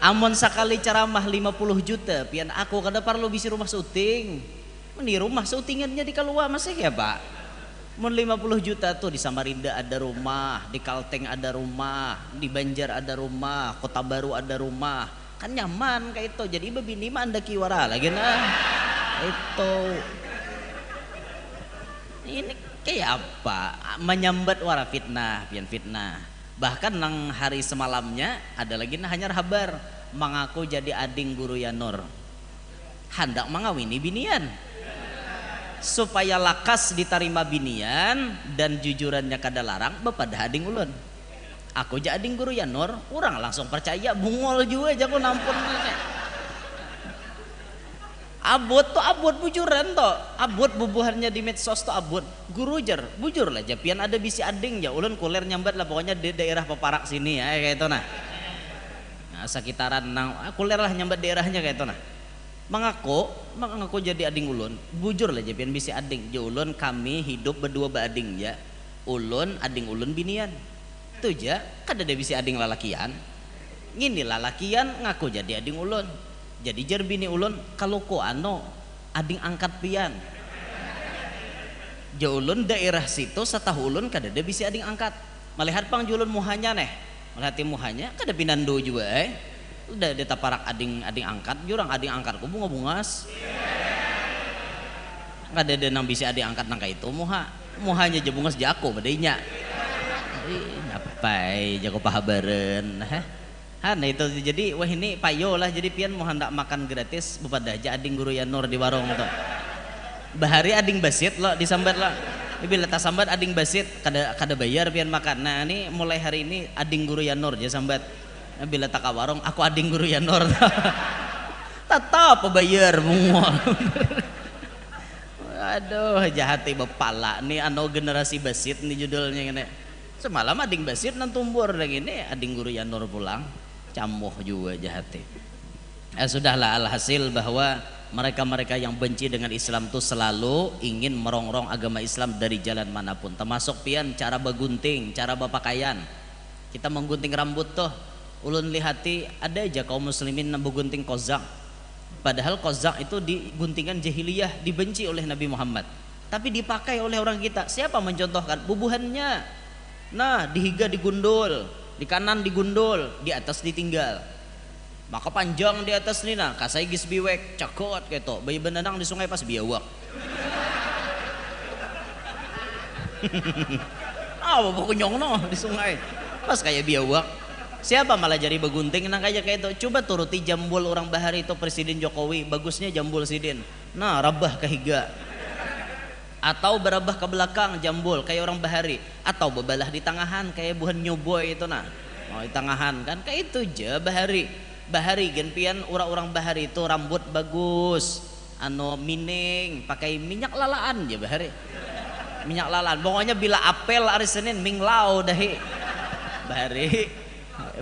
Amon sekali ceramah 50 juta pian aku kada perlu bisi rumah syuting. Di rumah syutingannya di Kalua masih ya Pak. Mon 50 juta tuh di Samarinda ada rumah, di Kalteng ada rumah, di Banjar ada rumah, Kota Baru ada rumah. Kan nyaman kayak itu. Jadi babini mah anda kiwara lagi nah. Itu ini kayak apa? Menyambat wara fitnah, pian fitnah. Bahkan nang hari semalamnya ada lagi nah hanyar habar mengaku jadi ading Guru Yanur. Hendak mengawini binian. Supaya lakas diterima binian dan jujurannya kada larang bepada ading ulun. Aku jadi ading Guru Yanur, orang langsung percaya bungol juga aja aku nampun. Abot bujuran toh, abot bubuhannya di medsos toh abot. Guru jar, bujur lah japian ada bisi ading ya ulun kuler nyambat lah pokoknya di daerah Peparak sini ya kayak itu nah. Nah sekitaran nang kuler lah nyambat daerahnya kayak itu nah. Mengaku jadi ading ulun, bujur lah japian bisi ading. Ya ulun kami hidup berdua beading ya. Ulun ading ulun binian. Itu aja, kada ada bisi ading lalakian. Ngini lalakian ngaku jadi ading ulun. Jadi jar bini ulun kalau ko ading angkat pian. Ja ulun daerah situ satahu ulun kada ada bisi ading angkat. Melihat pang julun muhanya neh. Melihat muhanya kada pinando juga Udah ditaparak ading angkat, jurang ading angkat ku bunga-bungas. Kada ada nang bisi ading angkat nang itu muhanya je bungas jako badainya. Napai jago pahabaren. Nah itu jadi wah ini payo lah jadi pian mau hendak makan gratis bepada aja ading Guru Yanur di warung tuh. Bahari ading basit lo disambat lo. Bila tak sambat ading basit kada bayar pian makan. Nah ini mulai hari ini ading Guru Yanur aja sambat. Bila tak ke warung aku ading Guru Yanur. Tetap bayar mual. Aduh jahati bepala nih generasi basit nih judulnya ini. Semalam ading Basir nang tumbur lagi ini, ading Guru Yanur pulang, camuh juga jahati. Sudahlah, alhasil bahwa mereka-mereka yang benci dengan Islam itu selalu ingin merongrong agama Islam dari jalan manapun, termasuk pian cara begunting, cara berpakaian. Kita menggunting rambut tuh, ulun lihati ada aja kaum muslimin yang begunting kozak, padahal kozak itu di guntingan jahiliyah, dibenci oleh Nabi Muhammad, tapi dipakai oleh orang kita. Siapa mencontohkan? Bubuhannya. Nah, dihiga digundul, di kanan digundul, di atas ditinggal. Maka panjang di atas nih, nah kasai gis biwek cakot gitu. Bayi benanang di sungai pas biawak. Apa kunyong no di sungai pas kayak biawak. Siapa malah jadi begunting nah kayak itu. Coba turuti jambul orang bahari itu Presiden Jokowi, bagusnya jambul sidin. Nah, rabah kehiga. Atau berabah ke belakang jambul kayak orang bahari, atau bebalah di tangahan kayak buhan nyoboy itu nah. Oh, di tangahan kan kayak itu aja bahari. Bahari genpian orang-orang bahari itu rambut bagus, mining, pakai minyak lalaan ya bahari. Minyak lalaan. Pokoknya bila apel hari Senin minglau dahi. Bahari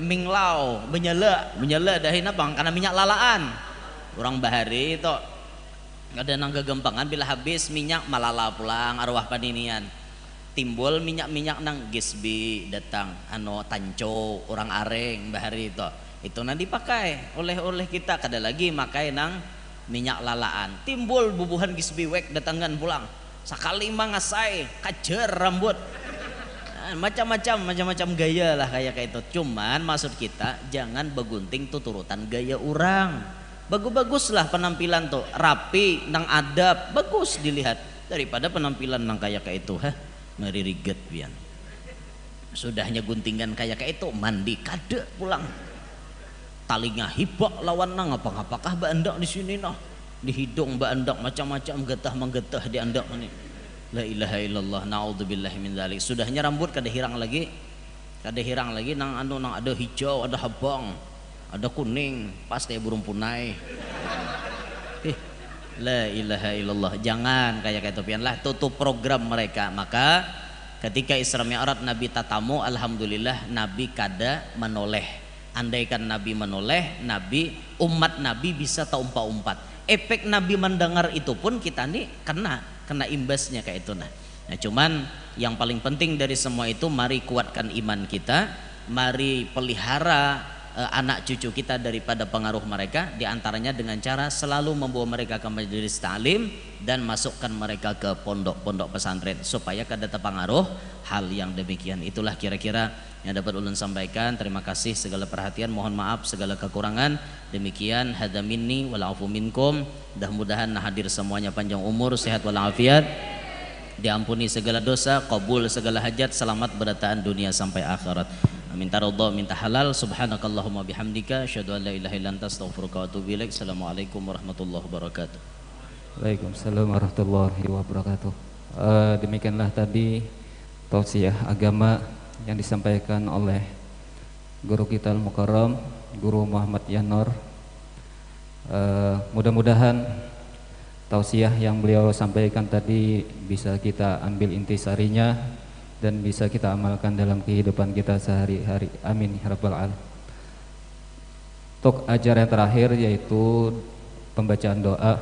minglau menyela dahi nabang karena minyak lalaan. Orang bahari itu ada nang kegempangan bila habis minyak malala pulang arwah paninian, timbul minyak-minyak nang gisbi datang tanco orang areng bahari itu nanti dipakai oleh kita. Kada lagi makai nang minyak lalaan, timbul bubuhan gisbi wek datangan pulang sekali mangasai kajer rambut. Macam-macam gaya lah kayak itu. Cuman maksud kita jangan begunting tuh turutan gaya orang. Bagus-baguslah penampilan tuh, rapi, nang adab, bagus dilihat daripada penampilan nang kayak itu. Ngeri riget pian. Sudahnya guntingan kayak itu mandi kada pulang. Talinya hibak lawan nang apakah bandak di sini nah. Di hidung bandak macam-macam getah di andak ini. La ilaha illallah, naudzubillahi min dzalik. Sudahnya rambut kada hirang lagi nang ada hijau, ada habang, ada kuning, pas kayak burung punai. La ilaha illallah. Jangan kayak itu pian lah, tutup program mereka. Maka ketika Isra Mi'raj Nabi tatamu, alhamdulillah Nabi kada menoleh. Andaikan Nabi menoleh, umat Nabi bisa taumpa-umpat. Efek Nabi mendengar itu pun kita nih kena imbasnya kayak itu nah. Cuman yang paling penting dari semua itu, mari kuatkan iman kita, mari pelihara anak cucu kita daripada pengaruh mereka, diantaranya dengan cara selalu membawa mereka ke majelis ta'lim dan masukkan mereka ke pondok-pondok pesantren supaya kada terpengaruh hal yang demikian. Itulah kira-kira yang dapat ulun sampaikan. Terima kasih segala perhatian, mohon maaf segala kekurangan. Demikian hadza minni wal afu minkum. Mudah-mudahan hadir semuanya panjang umur, sehat walafiat, diampuni segala dosa, qabul segala hajat, selamat berataan dunia sampai akhirat. Minta ridha, minta halal. Subhanakallahumma bihamdika asyhadu an la ilaha illa anta astaghfiruka wa atubu ilaik. Assalamualaikum warahmatullahi wabarakatuh. Waalaikumsalam warahmatullahi wabarakatuh. Demikianlah tadi tausiah agama yang disampaikan oleh guru kita Al-Mukarram, Guru Muhammad Yanur. Mudah-mudahan tausiah yang beliau sampaikan tadi bisa kita ambil intisarinya dan bisa kita amalkan dalam kehidupan kita sehari-hari. Amin ya rabbal alamin. Untuk ajaran terakhir yaitu pembacaan doa,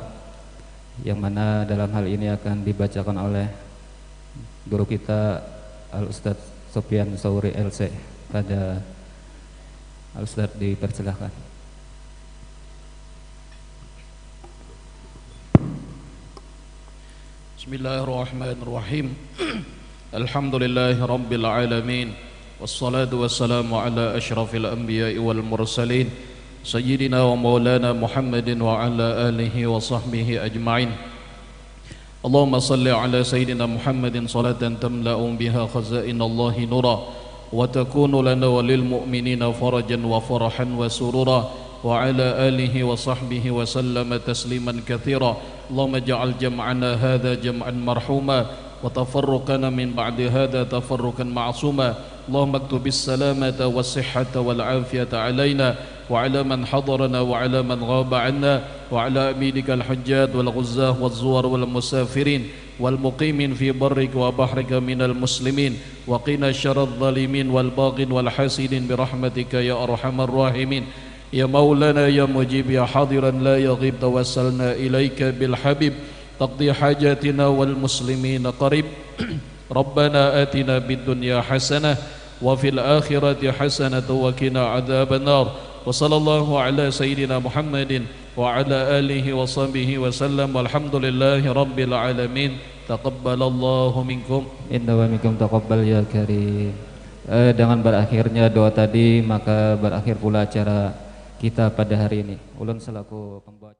yang mana dalam hal ini akan dibacakan oleh guru kita Al-Ustadz Sofyan Sauri LC. Pada Al-Ustadz dipersilahkan. Bismillahirrahmanirrahim. Alhamdulillahi rabbil alamin, wassalatu wassalamu ala ashrafil anbiya'i wal mursalin, sayyidina wa maulana Muhammadin wa ala alihi wa sahbihi ajma'in. Allahumma salli ala sayyidina Muhammadin salatan tamla'u biha khazain Allahi nura wa takunu lana wa lil mu'minina farajan wa farahan wa surura wa ala alihi wa sahbihi wa sallama tasliman kathira. Allahumma ja'al jam'ana hadha jam'an marhuma وتفرقنا من بعد هذا تفرقا معصوما. اللهم اكتب السلامة والصحة والعافية علينا وعلى من حضرنا وعلى من غاب عنا وعلى أمينك الحجاج والغزاة والزوار والمسافرين والمقيمين في برك وبحرك من المسلمين وقنا شر الظالمين والباغين والحاسدين برحمتك يا أرحم الراحمين يا مولانا يا مجيب يا حاضرا لا يغيب توسلنا إليك بالحبيب تقضي حاجاتنا والمسلمين قريب ربنا آتنا بالدنيا حسنة وفي الآخرة حسنة وقنا عذاب النار وصلى الله على سيدنا محمد وعلى آله وصحبه وسلم والحمد لله رب العالمين تقبل الله منكم Inna wa minkum taqabbal ya karim. Dengan berakhirnya doa tadi maka berakhir pula acara kita pada hari ini. Ulun selaku pembawa